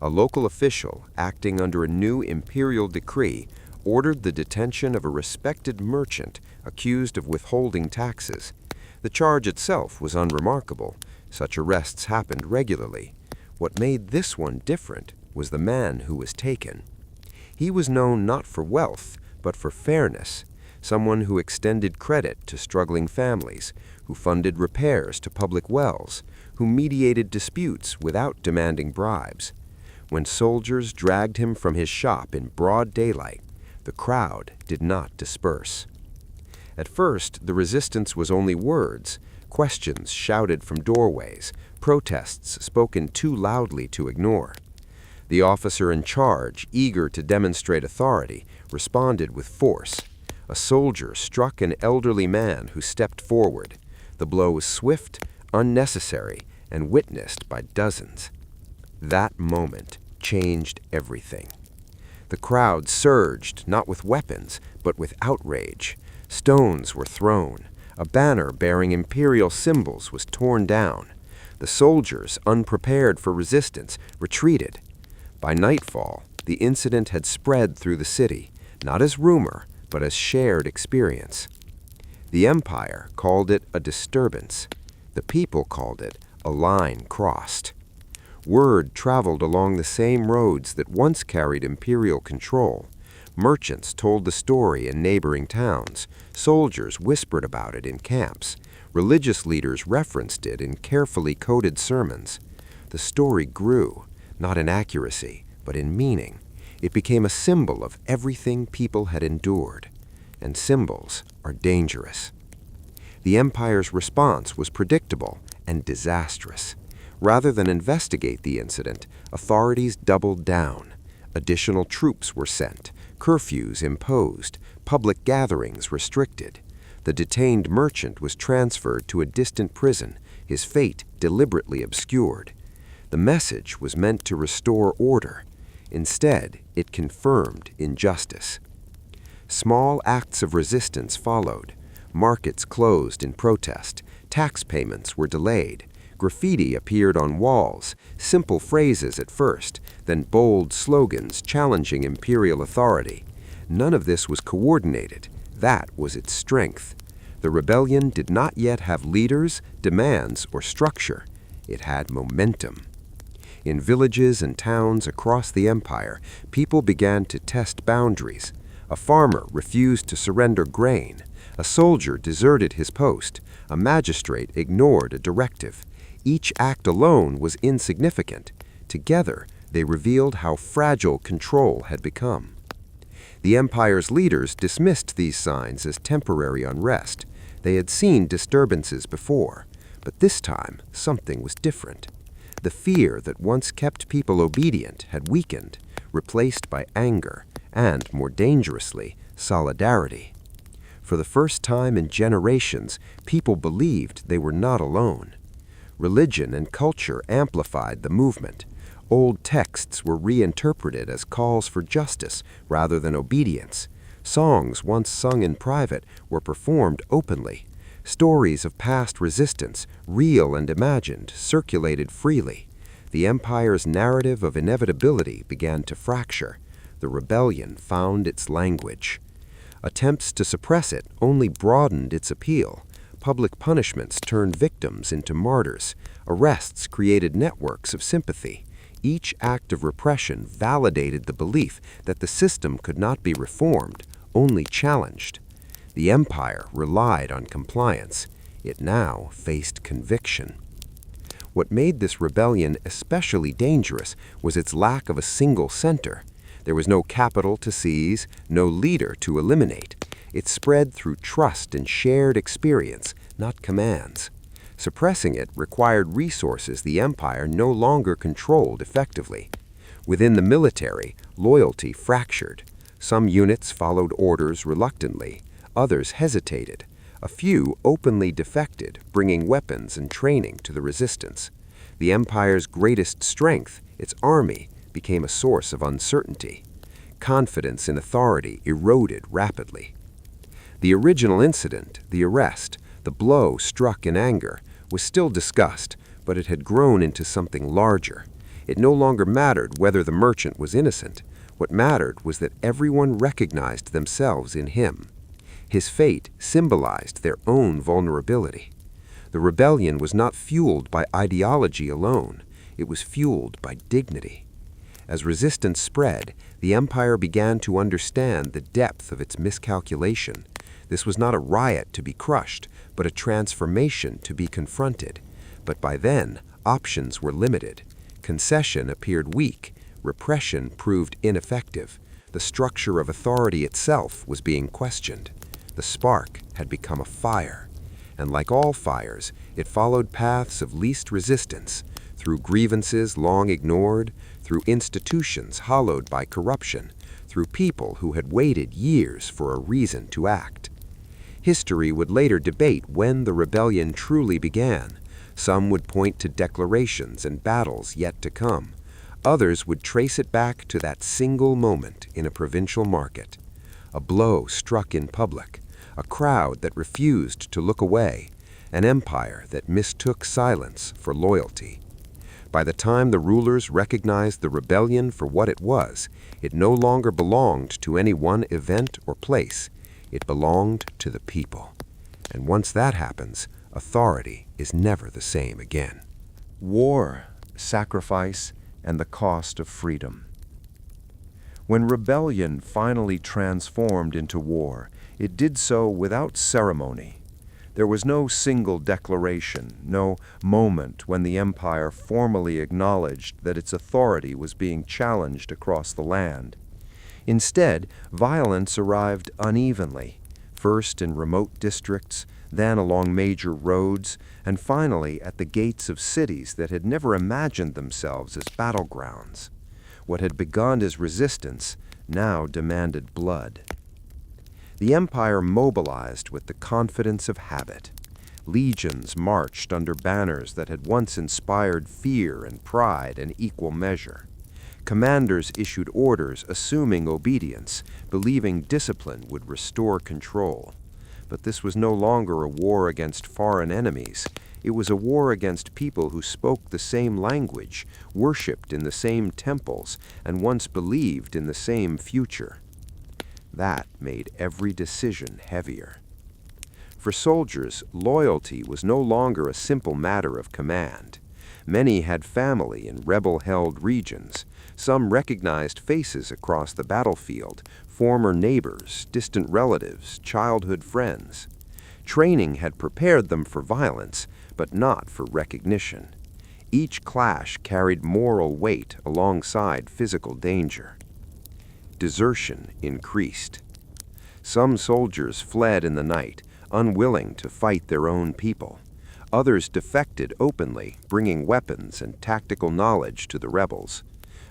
A local official, acting under a new imperial decree, ordered the detention of a respected merchant accused of withholding taxes. The charge itself was unremarkable. Such arrests happened regularly. What made this one different was the man who was taken. He was known not for wealth, but for fairness, someone who extended credit to struggling families, who funded repairs to public wells, who mediated disputes without demanding bribes. When soldiers dragged him from his shop in broad daylight, the crowd did not disperse. At first, the resistance was only words, questions shouted from doorways, protests spoken too loudly to ignore. The officer in charge, eager to demonstrate authority, responded with force. A soldier struck an elderly man who stepped forward. The blow was swift, unnecessary, and witnessed by dozens. That moment changed everything. The crowd surged, not with weapons, but with outrage. Stones were thrown. A banner bearing imperial symbols was torn down. The soldiers, unprepared for resistance, retreated. By nightfall, the incident had spread through the city, not as rumor, but as shared experience. The empire called it a disturbance. The people called it a line crossed. Word traveled along the same roads that once carried imperial control. Merchants told the story in neighboring towns. Soldiers whispered about it in camps. Religious leaders referenced it in carefully coded sermons. The story grew, not in accuracy, but in meaning. It became a symbol of everything people had endured. And symbols are dangerous. The empire's response was predictable and disastrous. Rather than investigate the incident, authorities doubled down. Additional troops were sent, curfews imposed, public gatherings restricted. The detained merchant was transferred to a distant prison, his fate deliberately obscured. The message was meant to restore order. Instead, it confirmed injustice. Small acts of resistance followed. Markets closed in protest. Tax payments were delayed. Graffiti appeared on walls, simple phrases at first, then bold slogans challenging imperial authority. None of this was coordinated. That was its strength. The rebellion did not yet have leaders, demands, or structure. It had momentum. In villages and towns across the empire, people began to test boundaries. A farmer refused to surrender grain. A soldier deserted his post. A magistrate ignored a directive. Each act alone was insignificant. Together, they revealed how fragile control had become. The empire's leaders dismissed these signs as temporary unrest. They had seen disturbances before, but this time something was different. The fear that once kept people obedient had weakened, replaced by anger and, more dangerously, solidarity. For the first time in generations, people believed they were not alone. Religion and culture amplified the movement. Old texts were reinterpreted as calls for justice rather than obedience. Songs once sung in private were performed openly. Stories of past resistance, real and imagined, circulated freely. The empire's narrative of inevitability began to fracture. The rebellion found its language. Attempts to suppress it only broadened its appeal. Public punishments turned victims into martyrs. Arrests created networks of sympathy. Each act of repression validated the belief that the system could not be reformed, only challenged. The empire relied on compliance. It now faced conviction. What made this rebellion especially dangerous was its lack of a single center. There was no capital to seize, no leader to eliminate. It spread through trust and shared experience, not commands. Suppressing it required resources the empire no longer controlled effectively. Within the military, loyalty fractured. Some units followed orders reluctantly. Others hesitated. A few openly defected, bringing weapons and training to the resistance. The empire's greatest strength, its army, became a source of uncertainty. Confidence in authority eroded rapidly. The original incident, the arrest, the blow struck in anger, was still discussed, but it had grown into something larger. It no longer mattered whether the merchant was innocent. What mattered was that everyone recognized themselves in him. His fate symbolized their own vulnerability. The rebellion was not fueled by ideology alone. It was fueled by dignity. As resistance spread, the empire began to understand the depth of its miscalculation. This was not a riot to be crushed, but a transformation to be confronted. But by then, options were limited. Concession appeared weak. Repression proved ineffective. The structure of authority itself was being questioned. The spark had become a fire. And like all fires, it followed paths of least resistance, through grievances long ignored, through institutions hollowed by corruption, through people who had waited years for a reason to act. History would later debate when the rebellion truly began. Some would point to declarations and battles yet to come. Others would trace it back to that single moment in a provincial market. A blow struck in public, a crowd that refused to look away, an empire that mistook silence for loyalty. By the time the rulers recognized the rebellion for what it was, it no longer belonged to any one event or place. It belonged to the people. And once that happens, authority is never the same again. War, sacrifice, and the cost of freedom. When rebellion finally transformed into war, it did so without ceremony. There was no single declaration, no moment when the empire formally acknowledged that its authority was being challenged across the land. Instead, violence arrived unevenly, first in remote districts, then along major roads, and finally at the gates of cities that had never imagined themselves as battlegrounds. What had begun as resistance now demanded blood. The empire mobilized with the confidence of habit. Legions marched under banners that had once inspired fear and pride in equal measure. Commanders issued orders assuming obedience, believing discipline would restore control. But this was no longer a war against foreign enemies. It was a war against people who spoke the same language, worshipped in the same temples, and once believed in the same future. That made every decision heavier. For soldiers, loyalty was no longer a simple matter of command. Many had family in rebel-held regions. Some recognized faces across the battlefield, former neighbors, distant relatives, childhood friends. Training had prepared them for violence, but not for recognition. Each clash carried moral weight alongside physical danger. Desertion increased. Some soldiers fled in the night, unwilling to fight their own people. Others defected openly, bringing weapons and tactical knowledge to the rebels.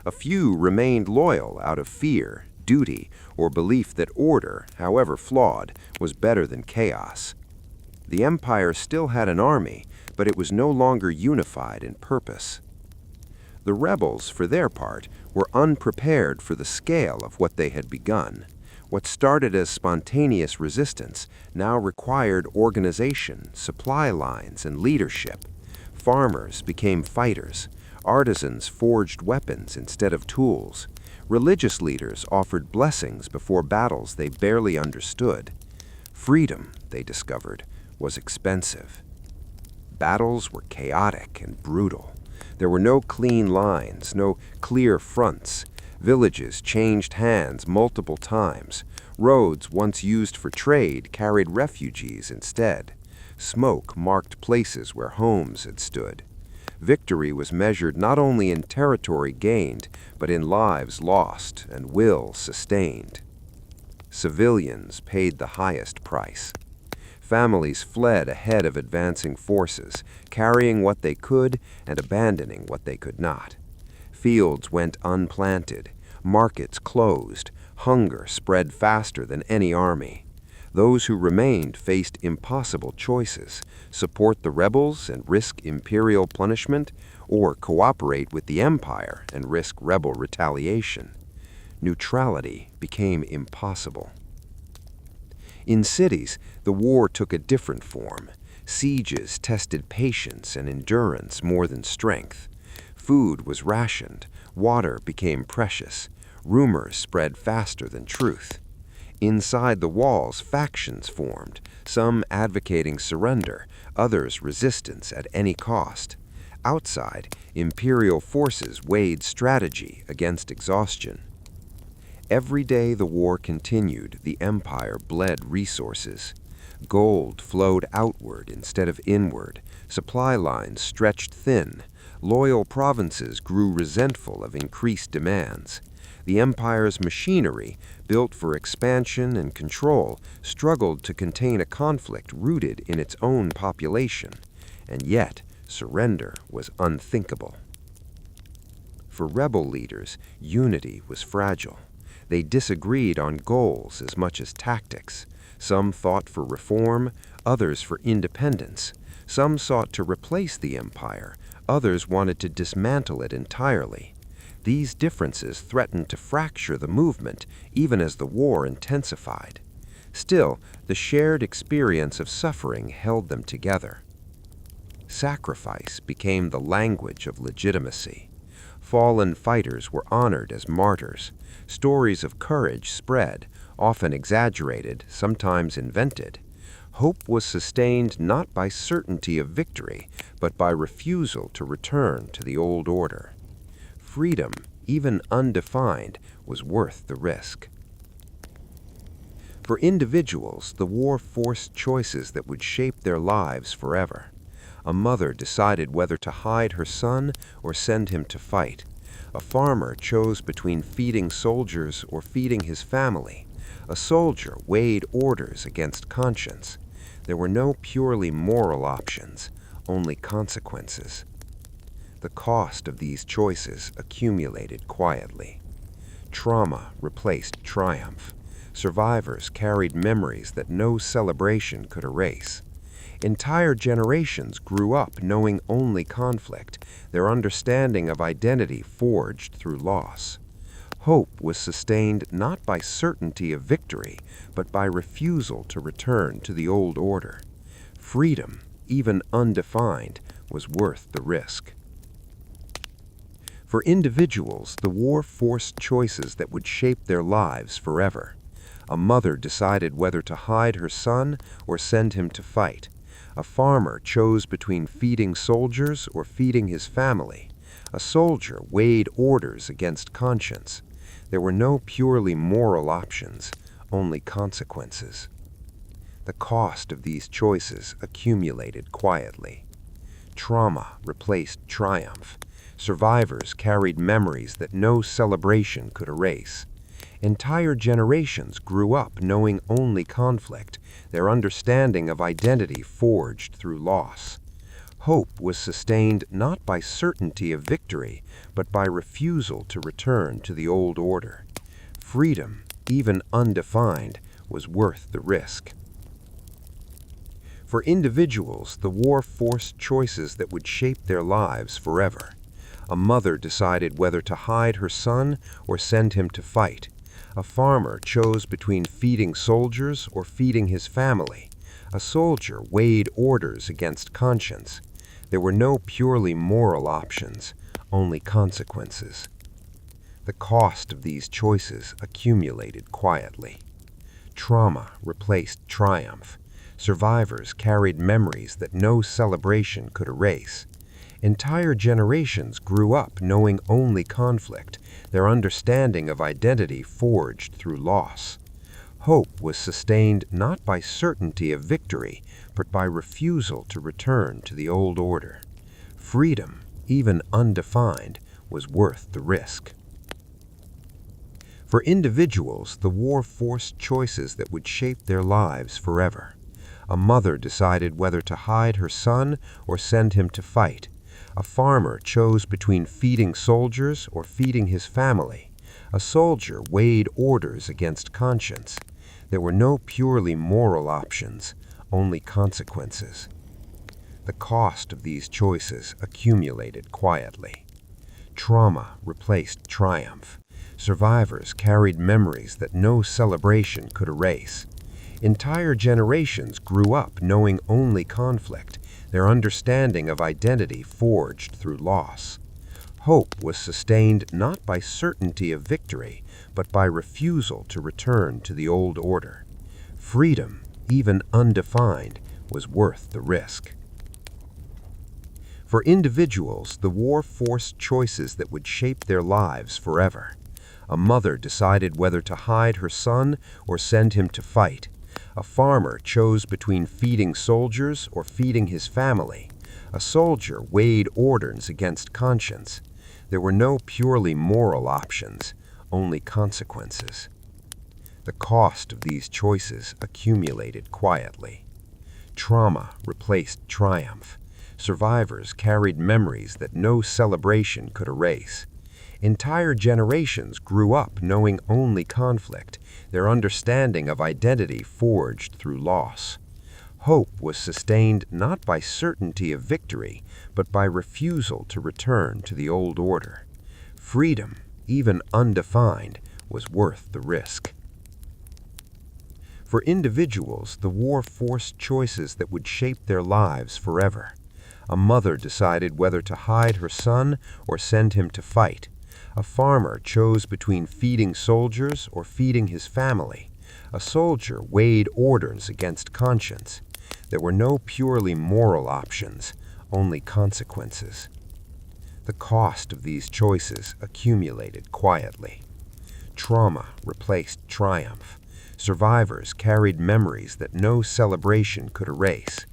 A few remained loyal out of fear, duty, or belief that order, however flawed, was better than chaos. The empire still had an army, but it was no longer unified in purpose. The rebels, for their part, were unprepared for the scale of what they had begun. What started as spontaneous resistance now required organization, supply lines, and leadership. Farmers became fighters. Artisans forged weapons instead of tools. Religious leaders offered blessings before battles they barely understood. Freedom, they discovered, was expensive. Battles were chaotic and brutal. There were no clean lines, no clear fronts. Villages changed hands multiple times. Roads once used for trade carried refugees instead. Smoke marked places where homes had stood. Victory was measured not only in territory gained, but in lives lost and will sustained. Civilians paid the highest price. Families fled ahead of advancing forces, carrying what they could and abandoning what they could not. Fields went unplanted, markets closed, hunger spread faster than any army. Those who remained faced impossible choices: support the rebels and risk imperial punishment, or cooperate with the empire and risk rebel retaliation. Neutrality became impossible. In cities, the war took a different form. Sieges tested patience and endurance more than strength. Food was rationed, water became precious, rumors spread faster than truth. Inside the walls, factions formed, some advocating surrender, others resistance at any cost. Outside, imperial forces weighed strategy against exhaustion. Every day the war continued, the empire bled resources. Gold flowed outward instead of inward, supply lines stretched thin, loyal provinces grew resentful of increased demands. The empire's machinery, built for expansion and control, struggled to contain a conflict rooted in its own population, and yet surrender was unthinkable. For rebel leaders, unity was fragile. They disagreed on goals as much as tactics. Some fought for reform, others for independence. Some sought to replace the empire, others wanted to dismantle it entirely. These differences threatened to fracture the movement, even as the war intensified. Still, the shared experience of suffering held them together. Sacrifice became the language of legitimacy. Fallen fighters were honored as martyrs. Stories of courage spread, often exaggerated, sometimes invented. Hope was sustained not by certainty of victory, but by refusal to return to the old order. Freedom, even undefined, was worth the risk. For individuals, the war forced choices that would shape their lives forever. A mother decided whether to hide her son or send him to fight. A farmer chose between feeding soldiers or feeding his family. A soldier weighed orders against conscience. There were no purely moral options, only consequences. The cost of these choices accumulated quietly. Trauma replaced triumph. Survivors carried memories that no celebration could erase. Entire generations grew up knowing only conflict, their understanding of identity forged through loss. Hope was sustained not by certainty of victory, but by refusal to return to the old order. Freedom, even undefined, was worth the risk. For individuals, the war forced choices that would shape their lives forever. A mother decided whether to hide her son or send him to fight. A farmer chose between feeding soldiers or feeding his family. A soldier weighed orders against conscience. There were no purely moral options, only consequences. The cost of these choices accumulated quietly. Trauma replaced triumph. Survivors carried memories that no celebration could erase. Entire generations grew up knowing only conflict, their understanding of identity forged through loss. Hope was sustained not by certainty of victory, but by refusal to return to the old order. Freedom, even undefined, was worth the risk. For individuals, the war forced choices that would shape their lives forever. A mother decided whether to hide her son or send him to fight. A farmer chose between feeding soldiers or feeding his family. A soldier weighed orders against conscience. There were no purely moral options, only consequences. The cost of these choices accumulated quietly. Trauma replaced triumph. Survivors carried memories that no celebration could erase. Entire generations grew up knowing only conflict, their understanding of identity forged through loss. Hope was sustained not by certainty of victory, but by refusal to return to the old order. Freedom, even undefined, was worth the risk. For individuals, the war forced choices that would shape their lives forever. A mother decided whether to hide her son or send him to fight. A farmer chose between feeding soldiers or feeding his family. A soldier weighed orders against conscience. There were no purely moral options, only consequences. The cost of these choices accumulated quietly. Trauma replaced triumph. Survivors carried memories that no celebration could erase. Entire generations grew up knowing only conflict, their understanding of identity forged through loss. Hope was sustained not by certainty of victory, but by refusal to return to the old order. Freedom, even undefined, was worth the risk. For individuals, the war forced choices that would shape their lives forever. A mother decided whether to hide her son or send him to fight. A farmer chose between feeding soldiers or feeding his family. A soldier weighed orders against conscience. There were no purely moral options, only consequences. The cost of these choices accumulated quietly. Trauma replaced triumph. Survivors carried memories that no celebration could erase. Entire generations grew up knowing only conflict, their understanding of identity forged through loss. Hope was sustained not by certainty of victory, but by refusal to return to the old order. Freedom, even undefined, was worth the risk. For individuals, the war forced choices that would shape their lives forever. A mother decided whether to hide her son or send him to fight. A farmer chose between feeding soldiers or feeding his family. A soldier weighed orders against conscience. There were no purely moral options, only consequences. The cost of these choices accumulated quietly. Trauma replaced triumph. Survivors carried memories that no celebration could erase.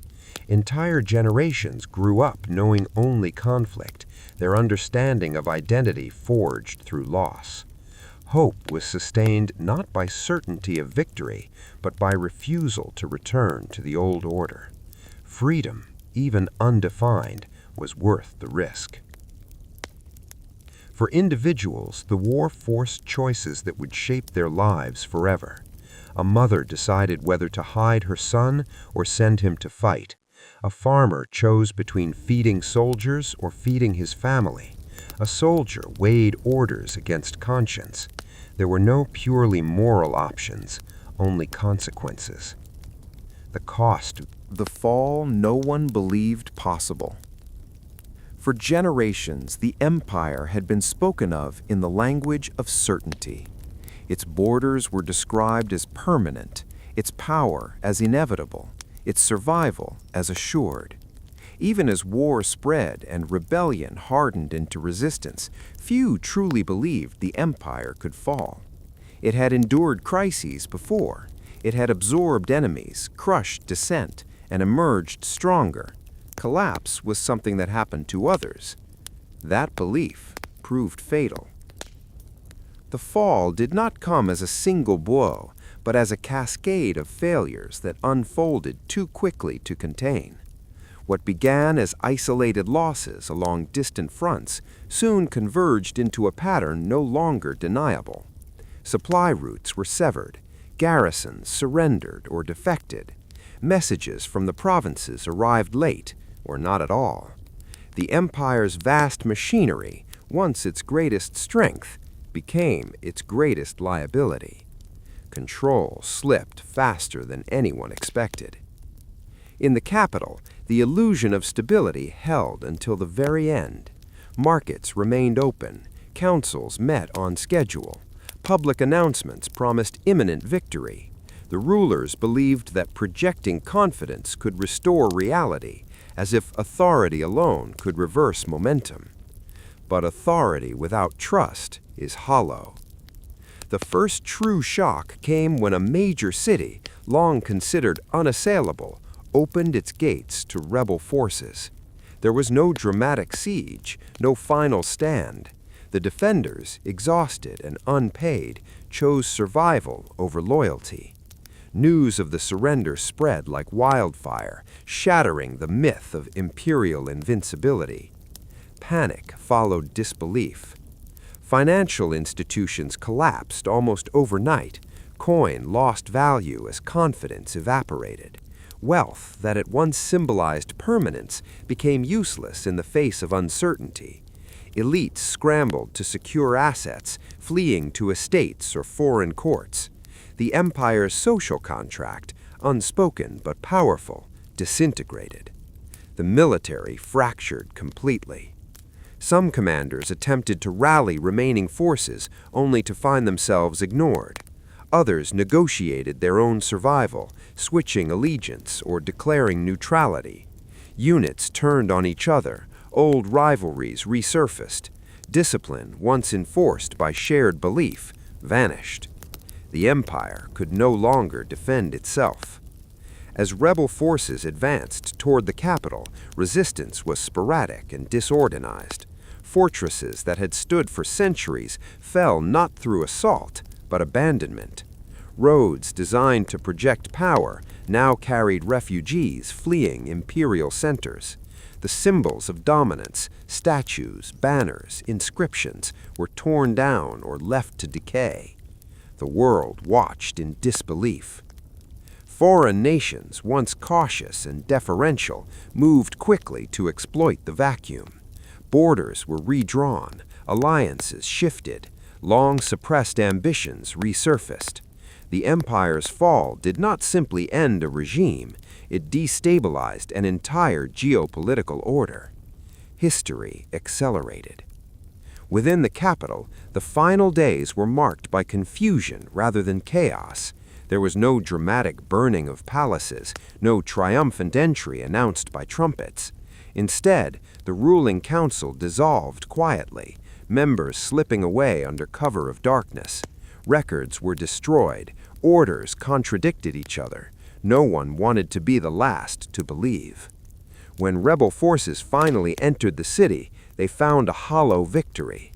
Entire generations grew up knowing only conflict, their understanding of identity forged through loss. Hope was sustained not by certainty of victory, but by refusal to return to the old order. Freedom, even undefined, was worth the risk. For individuals, the war forced choices that would shape their lives forever. A mother decided whether to hide her son or send him to fight. A farmer chose between feeding soldiers or feeding his family. A soldier weighed orders against conscience. There were no purely moral options, only consequences. The cost, the fall no one believed possible. For generations, the empire had been spoken of in the language of certainty. Its borders were described as permanent, its power as inevitable, its survival as assured. Even as war spread and rebellion hardened into resistance, few truly believed the empire could fall. It had endured crises before. It had absorbed enemies, crushed dissent, and emerged stronger. Collapse was something that happened to others. That belief proved fatal. The fall did not come as a single blow, but as a cascade of failures that unfolded too quickly to contain. What began as isolated losses along distant fronts soon converged into a pattern no longer deniable. Supply routes were severed, garrisons surrendered or defected. Messages from the provinces arrived late, or not at all. The empire's vast machinery, once its greatest strength, became its greatest liability. Control slipped faster than anyone expected. In the capital, the illusion of stability held until the very end. Markets remained open, councils met on schedule, public announcements promised imminent victory. The rulers believed that projecting confidence could restore reality, as if authority alone could reverse momentum. But authority without trust is hollow. The first true shock came when a major city, long considered unassailable, opened its gates to rebel forces. There was no dramatic siege, no final stand. The defenders, exhausted and unpaid, chose survival over loyalty. News of the surrender spread like wildfire, shattering the myth of imperial invincibility. Panic followed disbelief. Financial institutions collapsed almost overnight. Coin lost value as confidence evaporated. Wealth that at once symbolized permanence became useless in the face of uncertainty. Elites scrambled to secure assets, fleeing to estates or foreign courts. The empire's social contract, unspoken but powerful, disintegrated. The military fractured completely. Some commanders attempted to rally remaining forces only to find themselves ignored. Others negotiated their own survival, switching allegiance or declaring neutrality. Units turned on each other, old rivalries resurfaced. Discipline, once enforced by shared belief, vanished. The empire could no longer defend itself. As rebel forces advanced toward the capital, resistance was sporadic and disorganized. Fortresses that had stood for centuries fell not through assault, but abandonment. Roads designed to project power now carried refugees fleeing imperial centers. The symbols of dominance, statues, banners, inscriptions, were torn down or left to decay. The world watched in disbelief. Foreign nations, once cautious and deferential, moved quickly to exploit the vacuum. Borders were redrawn, alliances shifted, long-suppressed ambitions resurfaced. The empire's fall did not simply end a regime, it destabilized an entire geopolitical order. History accelerated. Within the capital, the final days were marked by confusion rather than chaos. There was no dramatic burning of palaces, no triumphant entry announced by trumpets. Instead, the ruling council dissolved quietly, members slipping away under cover of darkness. Records were destroyed, orders contradicted each other. No one wanted to be the last to believe. When rebel forces finally entered the city, they found a hollow victory.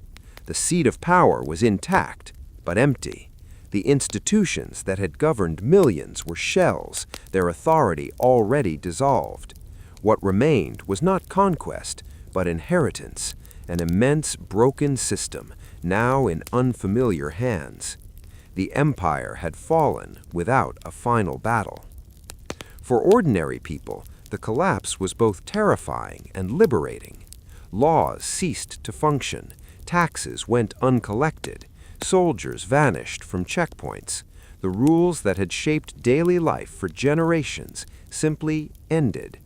The seat of power was intact, but empty. The institutions that had governed millions were shells, their authority already dissolved. What remained was not conquest, but inheritance, an immense broken system, now in unfamiliar hands. The empire had fallen without a final battle. For ordinary people, the collapse was both terrifying and liberating. Laws ceased to function, taxes went uncollected, soldiers vanished from checkpoints. The rules that had shaped daily life for generations simply ended.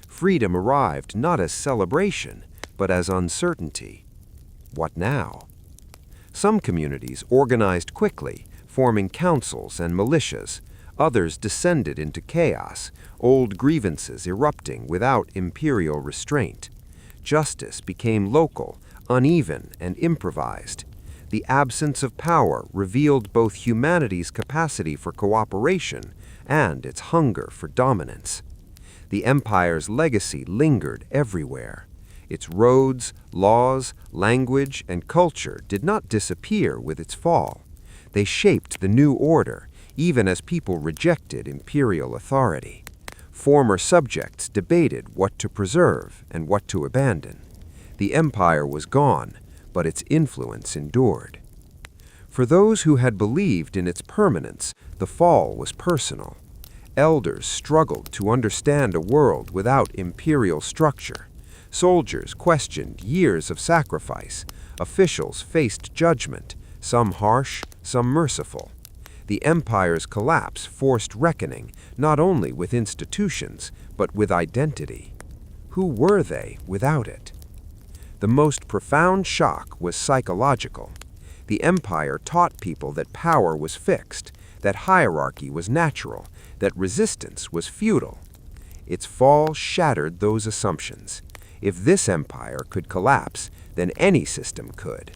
Freedom arrived not as celebration, but as uncertainty. What now? Some communities organized quickly, forming councils and militias. Others descended into chaos, old grievances erupting without imperial restraint. Justice became local, uneven, and improvised. The absence of power revealed both humanity's capacity for cooperation and its hunger for dominance. The empire's legacy lingered everywhere. Its roads, laws, language, and culture did not disappear with its fall. They shaped the new order, even as people rejected imperial authority. Former subjects debated what to preserve and what to abandon. The empire was gone, but its influence endured. For those who had believed in its permanence, the fall was personal. Elders struggled to understand a world without imperial structure. Soldiers questioned years of sacrifice. Officials faced judgment, some harsh, some merciful. The empire's collapse forced reckoning not only with institutions, but with identity. Who were they without it? The most profound shock was psychological. The empire taught people that power was fixed, that hierarchy was natural, that resistance was futile. Its fall shattered those assumptions. If this empire could collapse, then any system could.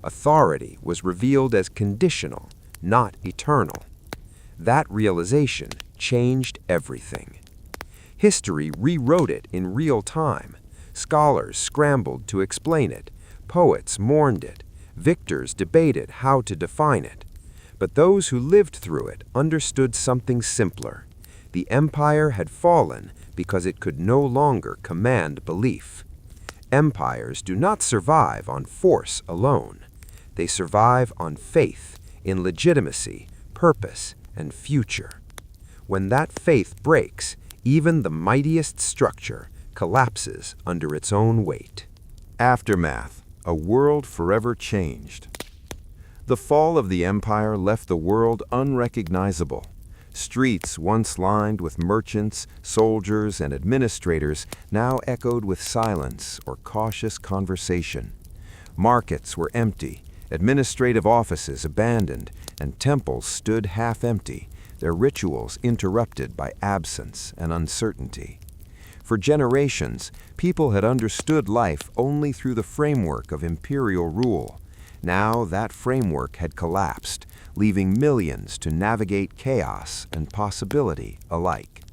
Authority was revealed as conditional, not eternal. That realization changed everything. History rewrote it in real time. Scholars scrambled to explain it. Poets mourned it. Victors debated how to define it. But those who lived through it understood something simpler. The empire had fallen because it could no longer command belief. Empires do not survive on force alone. They survive on faith, in legitimacy, purpose, and future. When that faith breaks, even the mightiest structure collapses under its own weight. Aftermath, a world forever changed. The fall of the empire left the world unrecognizable. Streets once lined with merchants, soldiers, and administrators now echoed with silence or cautious conversation. Markets were empty, administrative offices abandoned, and temples stood half-empty, their rituals interrupted by absence and uncertainty. For generations, people had understood life only through the framework of imperial rule. Now that framework had collapsed, leaving millions to navigate chaos and possibility alike.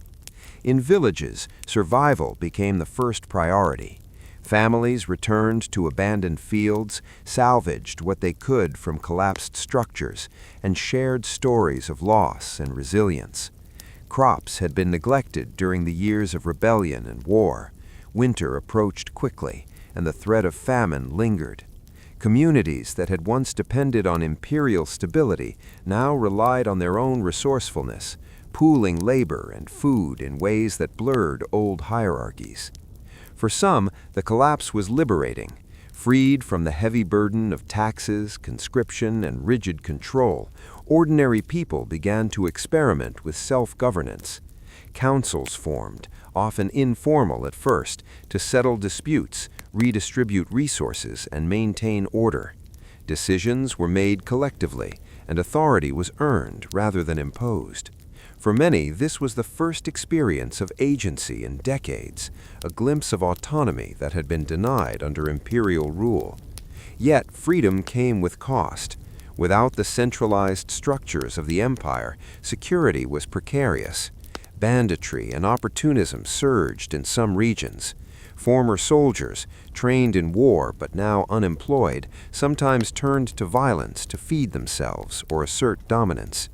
In villages, survival became the first priority. Families returned to abandoned fields, salvaged what they could from collapsed structures, and shared stories of loss and resilience. Crops had been neglected during the years of rebellion and war. Winter approached quickly, and the threat of famine lingered. Communities that had once depended on imperial stability now relied on their own resourcefulness, pooling labor and food in ways that blurred old hierarchies. For some, the collapse was liberating. Freed from the heavy burden of taxes, conscription, and rigid control, ordinary people began to experiment with self-governance. Councils formed, often informal at first, to settle disputes, redistribute resources, and maintain order. Decisions were made collectively, and authority was earned rather than imposed. For many, this was the first experience of agency in decades, a glimpse of autonomy that had been denied under imperial rule. Yet freedom came with cost. Without the centralized structures of the empire, security was precarious. Banditry and opportunism surged in some regions. Former soldiers, trained in war but now unemployed, sometimes turned to violence to feed themselves or assert dominance.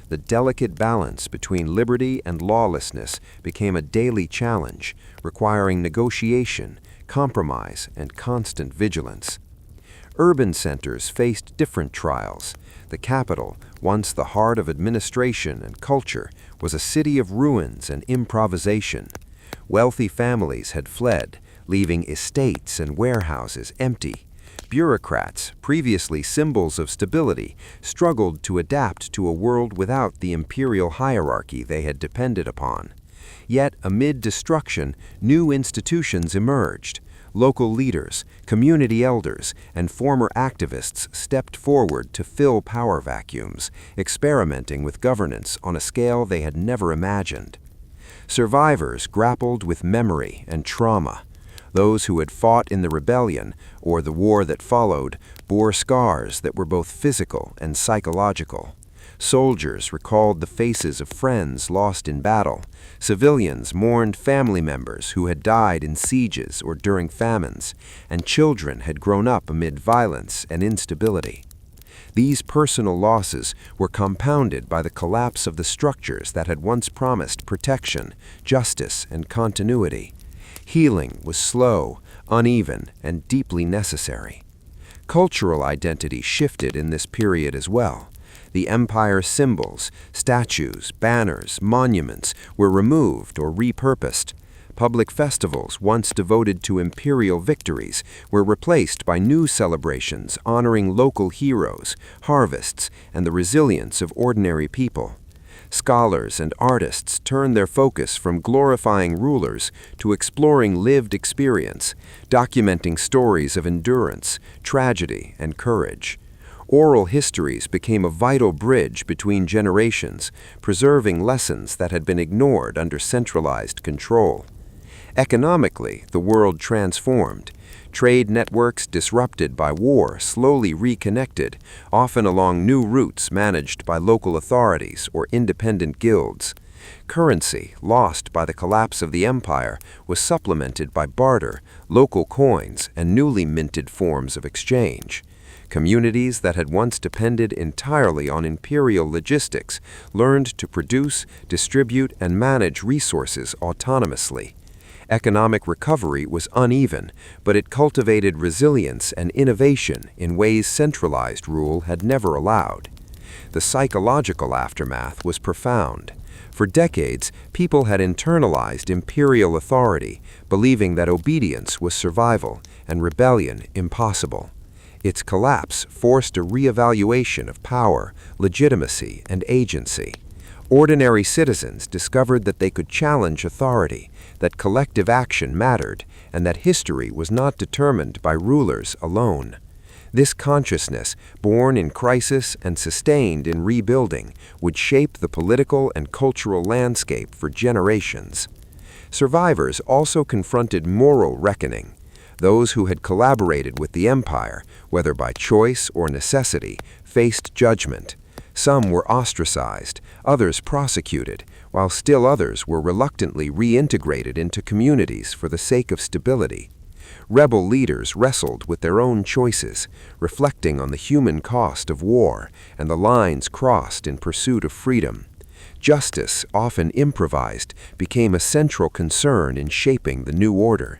The delicate balance between liberty and lawlessness became a daily challenge, requiring negotiation, compromise, and constant vigilance. Urban centers faced different trials. The capital, once the heart of administration and culture, was a city of ruins and improvisation. Wealthy families had fled, leaving estates and warehouses empty. Bureaucrats, previously symbols of stability, struggled to adapt to a world without the imperial hierarchy they had depended upon. Yet, amid destruction, new institutions emerged. Local leaders, community elders, and former activists stepped forward to fill power vacuums, experimenting with governance on a scale they had never imagined. Survivors grappled with memory and trauma. Those who had fought in the rebellion, or the war that followed, bore scars that were both physical and psychological. Soldiers recalled the faces of friends lost in battle. Civilians mourned family members who had died in sieges or during famines, and children had grown up amid violence and instability. These personal losses were compounded by the collapse of the structures that had once promised protection, justice, and continuity. Healing was slow, uneven, and deeply necessary. Cultural identity shifted in this period as well. The empire's symbols, statues, banners, monuments were removed or repurposed. Public festivals, once devoted to imperial victories, were replaced by new celebrations honoring local heroes, harvests, and the resilience of ordinary people. Scholars and artists turned their focus from glorifying rulers to exploring lived experience, documenting stories of endurance, tragedy, and courage. Oral histories became a vital bridge between generations, preserving lessons that had been ignored under centralized control. Economically, the world transformed. Trade networks disrupted by war slowly reconnected, often along new routes managed by local authorities or independent guilds. Currency, lost by the collapse of the empire, was supplemented by barter, local coins, and newly minted forms of exchange. Communities that had once depended entirely on imperial logistics learned to produce, distribute, and manage resources autonomously. Economic recovery was uneven, but it cultivated resilience and innovation in ways centralized rule had never allowed. The psychological aftermath was profound. For decades, people had internalized imperial authority, believing that obedience was survival and rebellion impossible. Its collapse forced a reevaluation of power, legitimacy, and agency. Ordinary citizens discovered that they could challenge authority, that collective action mattered, and that history was not determined by rulers alone. This consciousness, born in crisis and sustained in rebuilding, would shape the political and cultural landscape for generations. Survivors also confronted moral reckoning. Those who had collaborated with the empire, whether by choice or necessity, faced judgment. Some were ostracized, others prosecuted, while still others were reluctantly reintegrated into communities for the sake of stability. Rebel leaders wrestled with their own choices, reflecting on the human cost of war and the lines crossed in pursuit of freedom. Justice, often improvised, became a central concern in shaping the new order.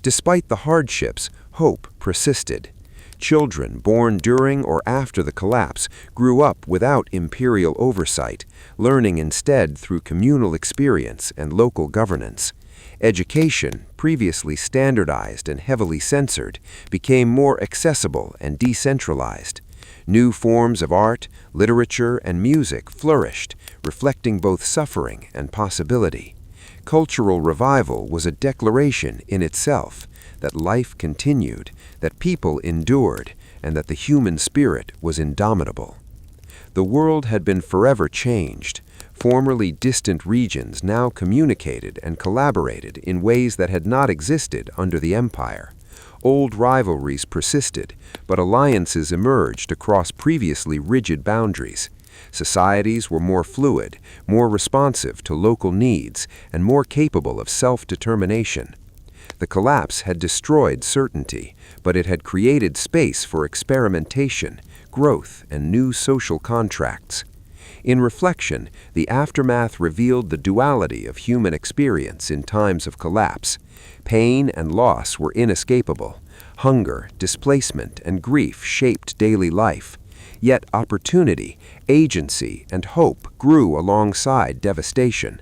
Despite the hardships, hope persisted. Children born during or after the collapse grew up without imperial oversight, learning instead through communal experience and local governance. Education, previously standardized and heavily censored, became more accessible and decentralized. New forms of art, literature, and music flourished, reflecting both suffering and possibility. Cultural revival was a declaration in itself that life continued, that people endured, and that the human spirit was indomitable. The world had been forever changed. Formerly distant regions now communicated and collaborated in ways that had not existed under the empire. Old rivalries persisted, but alliances emerged across previously rigid boundaries. Societies were more fluid, more responsive to local needs, and more capable of self-determination. The collapse had destroyed certainty, but it had created space for experimentation, growth, and new social contracts. In reflection, the aftermath revealed the duality of human experience in times of collapse. Pain and loss were inescapable. Hunger, displacement, and grief shaped daily life. Yet opportunity, agency, and hope grew alongside devastation.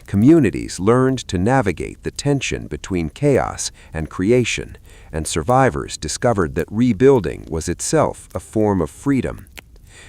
Communities learned to navigate the tension between chaos and creation, and survivors discovered that rebuilding was itself a form of freedom.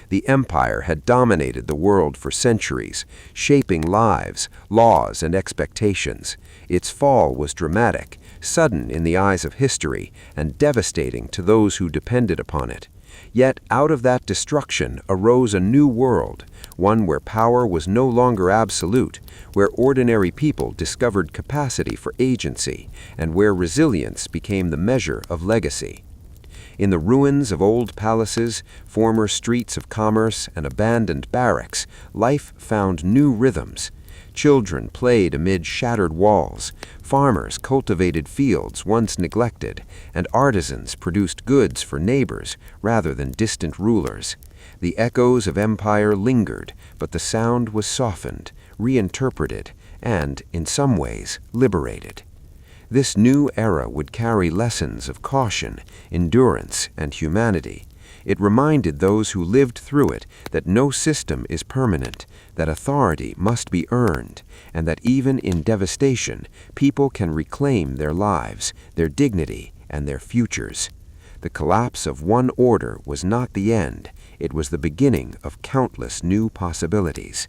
The empire had dominated the world for centuries, shaping lives, laws, and expectations. Its fall was dramatic, sudden in the eyes of history, and devastating to those who depended upon it. Yet out of that destruction arose a new world, one where power was no longer absolute, where ordinary people discovered capacity for agency, and where resilience became the measure of legacy. In the ruins of old palaces, former streets of commerce, and abandoned barracks, life found new rhythms. Children played amid shattered walls, farmers cultivated fields once neglected, and artisans produced goods for neighbors rather than distant rulers. The echoes of empire lingered, but the sound was softened, reinterpreted, and, in some ways, liberated. This new era would carry lessons of caution, endurance, and humanity. It reminded those who lived through it that no system is permanent, that authority must be earned, and that even in devastation, people can reclaim their lives, their dignity, and their futures. The collapse of one order was not the end, it was the beginning of countless new possibilities.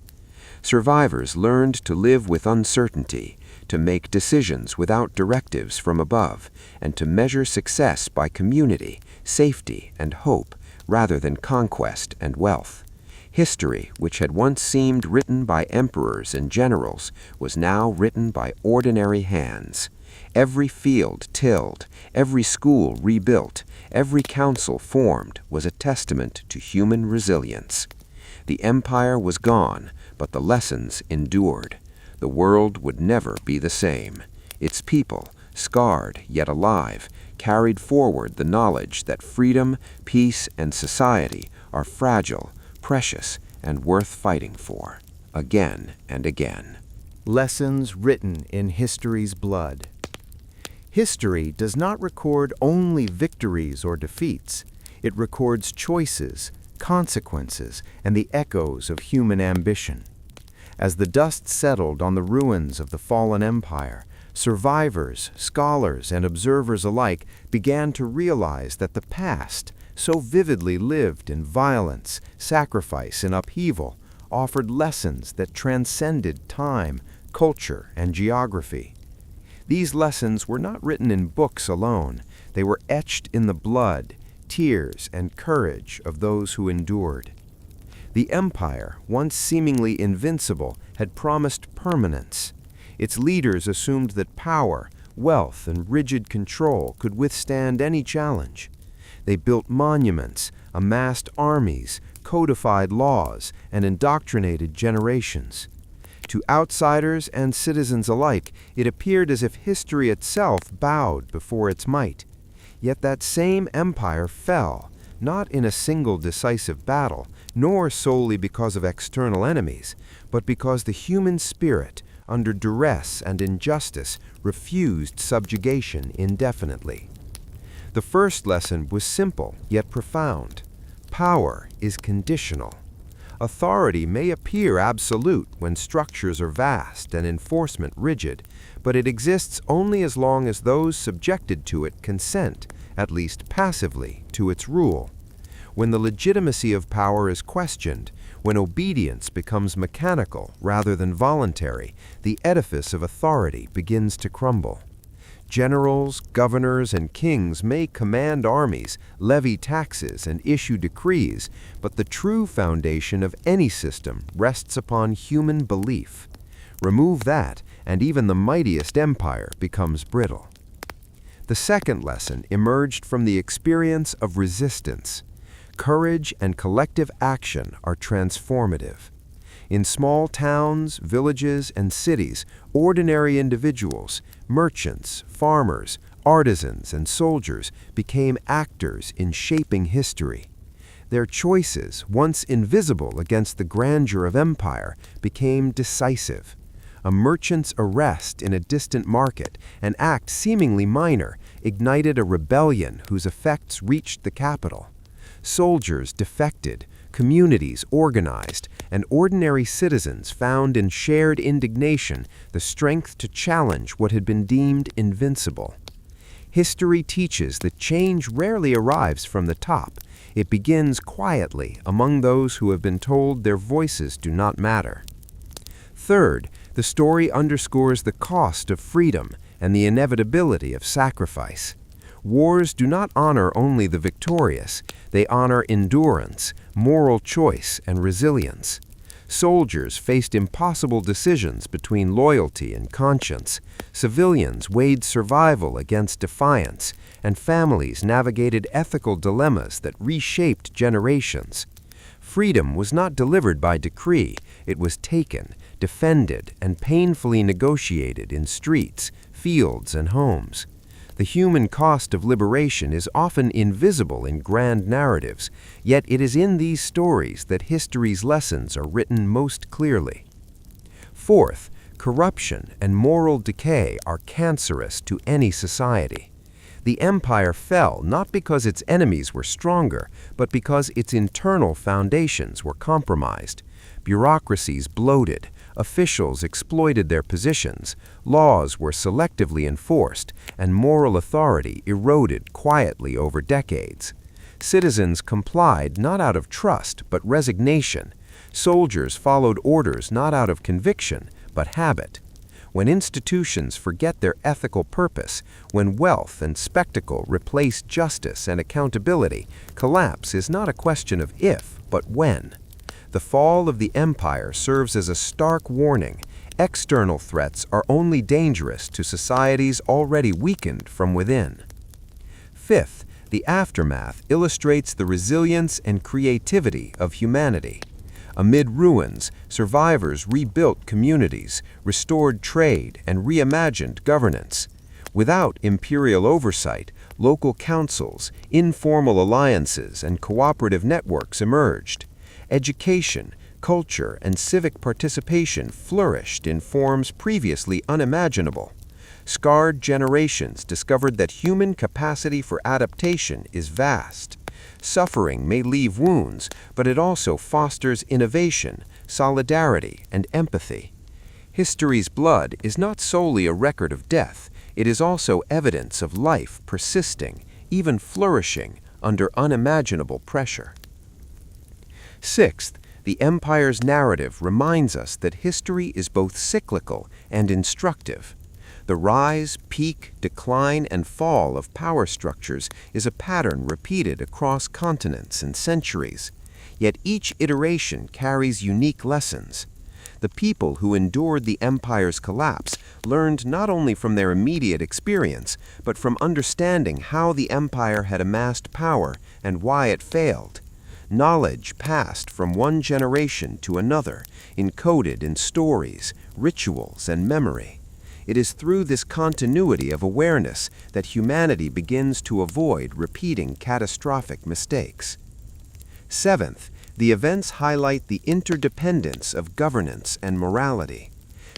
Survivors learned to live with uncertainty, to make decisions without directives from above, and to measure success by community, safety, and hope, rather than conquest and wealth. History, which had once seemed written by emperors and generals, was now written by ordinary hands. Every field tilled, every school rebuilt, every council formed was a testament to human resilience. The empire was gone, but the lessons endured. The world would never be the same. Its people, scarred yet alive, carried forward the knowledge that freedom, peace, and society are fragile, precious, and worth fighting for, again and again. Lessons written in history's blood. History does not record only victories or defeats. It records choices, consequences, and the echoes of human ambition. As the dust settled on the ruins of the fallen empire, survivors, scholars, and observers alike began to realize that the past, so vividly lived in violence, sacrifice, and upheaval, offered lessons that transcended time, culture, and geography. These lessons were not written in books alone. They were etched in the blood, tears, and courage of those who endured. The empire, once seemingly invincible, had promised permanence. Its leaders assumed that power, wealth, and rigid control could withstand any challenge. They built monuments, amassed armies, codified laws, and indoctrinated generations. To outsiders and citizens alike, it appeared as if history itself bowed before its might. Yet that same empire fell, not in a single decisive battle, nor solely because of external enemies, but because the human spirit, under duress and injustice, refused subjugation indefinitely. The first lesson was simple yet profound. Power is conditional. Authority may appear absolute when structures are vast and enforcement rigid, but it exists only as long as those subjected to it consent, at least passively, to its rule. When the legitimacy of power is questioned, when obedience becomes mechanical rather than voluntary, the edifice of authority begins to crumble. Generals, governors, and kings may command armies, levy taxes, and issue decrees, but the true foundation of any system rests upon human belief. Remove that, and even the mightiest empire becomes brittle. The second lesson emerged from the experience of resistance. Courage and collective action are transformative. In small towns, villages, and cities, ordinary individuals, merchants, farmers, artisans, and soldiers became actors in shaping history. Their choices, once invisible against the grandeur of empire, became decisive. A merchant's arrest in a distant market, an act seemingly minor, ignited a rebellion whose effects reached the capital. Soldiers defected, communities organized, and ordinary citizens found in shared indignation the strength to challenge what had been deemed invincible. History teaches that change rarely arrives from the top. It begins quietly among those who have been told their voices do not matter. Third, the story underscores the cost of freedom and the inevitability of sacrifice. Wars do not honor only the victorious, they honor endurance, moral choice, and resilience. Soldiers faced impossible decisions between loyalty and conscience. Civilians weighed survival against defiance, and families navigated ethical dilemmas that reshaped generations. Freedom was not delivered by decree, it was taken, defended, and painfully negotiated in streets, fields, and homes. The human cost of liberation is often invisible in grand narratives, yet it is in these stories that history's lessons are written most clearly. Fourth, corruption and moral decay are cancerous to any society. The empire fell not because its enemies were stronger, but because its internal foundations were compromised. Bureaucracies bloated, officials exploited their positions, laws were selectively enforced, and moral authority eroded quietly over decades. Citizens complied not out of trust, but resignation. Soldiers followed orders not out of conviction, but habit. When institutions forget their ethical purpose, when wealth and spectacle replace justice and accountability, collapse is not a question of if, but when. The fall of the empire serves as a stark warning. External threats are only dangerous to societies already weakened from within. Fifth, the aftermath illustrates the resilience and creativity of humanity. Amid ruins, survivors rebuilt communities, restored trade, and reimagined governance. Without imperial oversight, local councils, informal alliances, and cooperative networks emerged. Education, culture, and civic participation flourished in forms previously unimaginable. Scarred generations discovered that human capacity for adaptation is vast. Suffering may leave wounds, but it also fosters innovation, solidarity, and empathy. History's blood is not solely a record of death, it is also evidence of life persisting, even flourishing, under unimaginable pressure. Sixth, the empire's narrative reminds us that history is both cyclical and instructive. The rise, peak, decline, and fall of power structures is a pattern repeated across continents and centuries. Yet each iteration carries unique lessons. The people who endured the empire's collapse learned not only from their immediate experience, but from understanding how the empire had amassed power and why it failed. Knowledge passed from one generation to another, encoded in stories, rituals, and memory. It is through this continuity of awareness that humanity begins to avoid repeating catastrophic mistakes. Seventh, the events highlight the interdependence of governance and morality.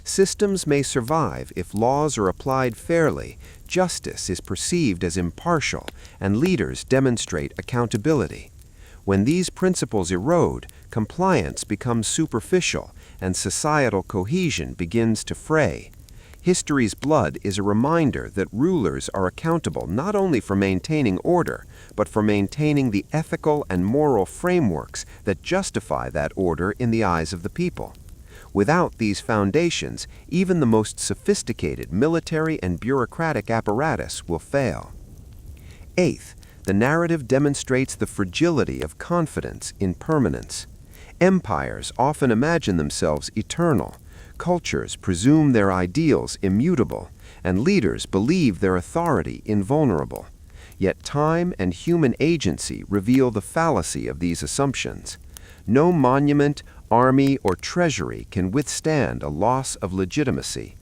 Systems may survive if laws are applied fairly, justice is perceived as impartial, and leaders demonstrate accountability. When these principles erode, compliance becomes superficial, and societal cohesion begins to fray. History's blood is a reminder that rulers are accountable not only for maintaining order, but for maintaining the ethical and moral frameworks that justify that order in the eyes of the people. Without these foundations, even the most sophisticated military and bureaucratic apparatus will fail. Eighth, the narrative demonstrates the fragility of confidence in permanence. Empires often imagine themselves eternal. Cultures presume their ideals immutable, and leaders believe their authority invulnerable. Yet time and human agency reveal the fallacy of these assumptions. No monument, army, or treasury can withstand a loss of legitimacy.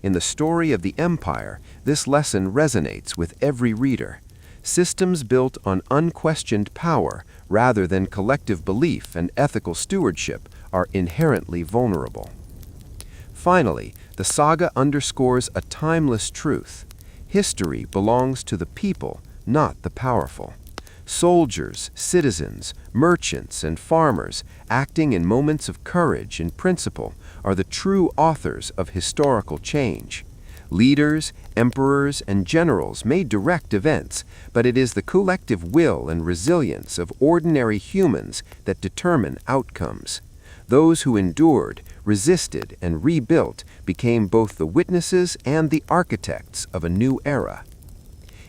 In the story of the empire, this lesson resonates with every reader. Systems built on unquestioned power rather than collective belief and ethical stewardship are inherently vulnerable. Finally, the saga underscores a timeless truth. History belongs to the people, not the powerful. Soldiers, citizens, merchants, and farmers, acting in moments of courage and principle, are the true authors of historical change. Leaders, emperors, and generals may direct events, but it is the collective will and resilience of ordinary humans that determine outcomes. Those who endured, resisted, and rebuilt became both the witnesses and the architects of a new era.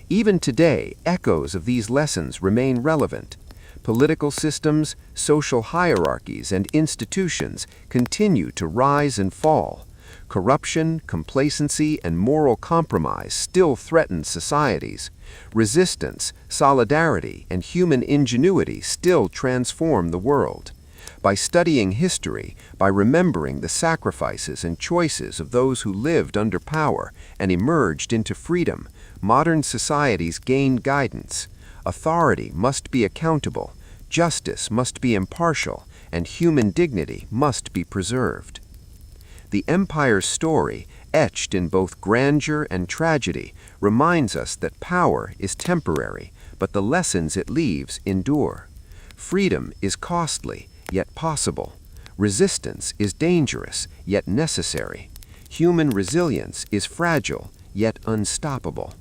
Even today, echoes of these lessons remain relevant. Political systems, social hierarchies, and institutions continue to rise and fall. Corruption, complacency, and moral compromise still threaten societies. Resistance, solidarity, and human ingenuity still transform the world. By studying history, by remembering the sacrifices and choices of those who lived under power and emerged into freedom, modern societies gain guidance. Authority must be accountable, justice must be impartial, and human dignity must be preserved. The empire's story, etched in both grandeur and tragedy, reminds us that power is temporary, but the lessons it leaves endure. Freedom is costly, yet possible. Resistance is dangerous, yet necessary. Human resilience is fragile, yet unstoppable.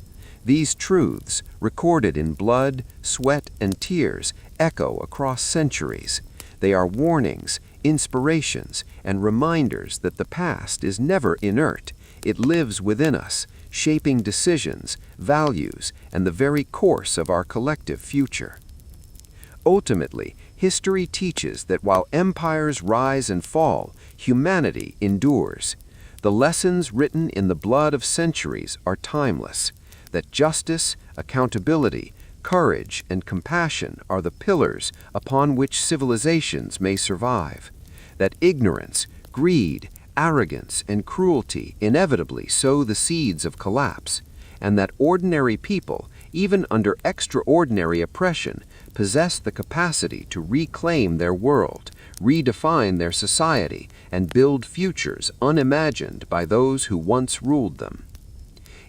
These truths, recorded in blood, sweat, and tears, echo across centuries. They are warnings, inspirations, and reminders that the past is never inert. It lives within us, shaping decisions, values, and the very course of our collective future. Ultimately, history teaches that while empires rise and fall, humanity endures. The lessons written in the blood of centuries are timeless. That justice, accountability, courage, and compassion are the pillars upon which civilizations may survive. That ignorance, greed, arrogance, and cruelty inevitably sow the seeds of collapse, and that ordinary people, even under extraordinary oppression, possess the capacity to reclaim their world, redefine their society, and build futures unimagined by those who once ruled them.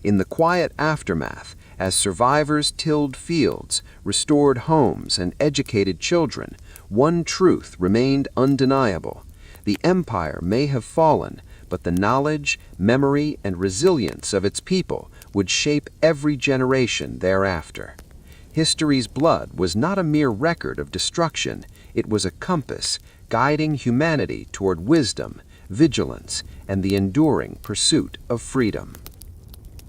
In the quiet aftermath, as survivors tilled fields, restored homes, and educated children, one truth remained undeniable. The empire may have fallen, but the knowledge, memory, and resilience of its people would shape every generation thereafter. History's blood was not a mere record of destruction, it was a compass guiding humanity toward wisdom, vigilance, and the enduring pursuit of freedom.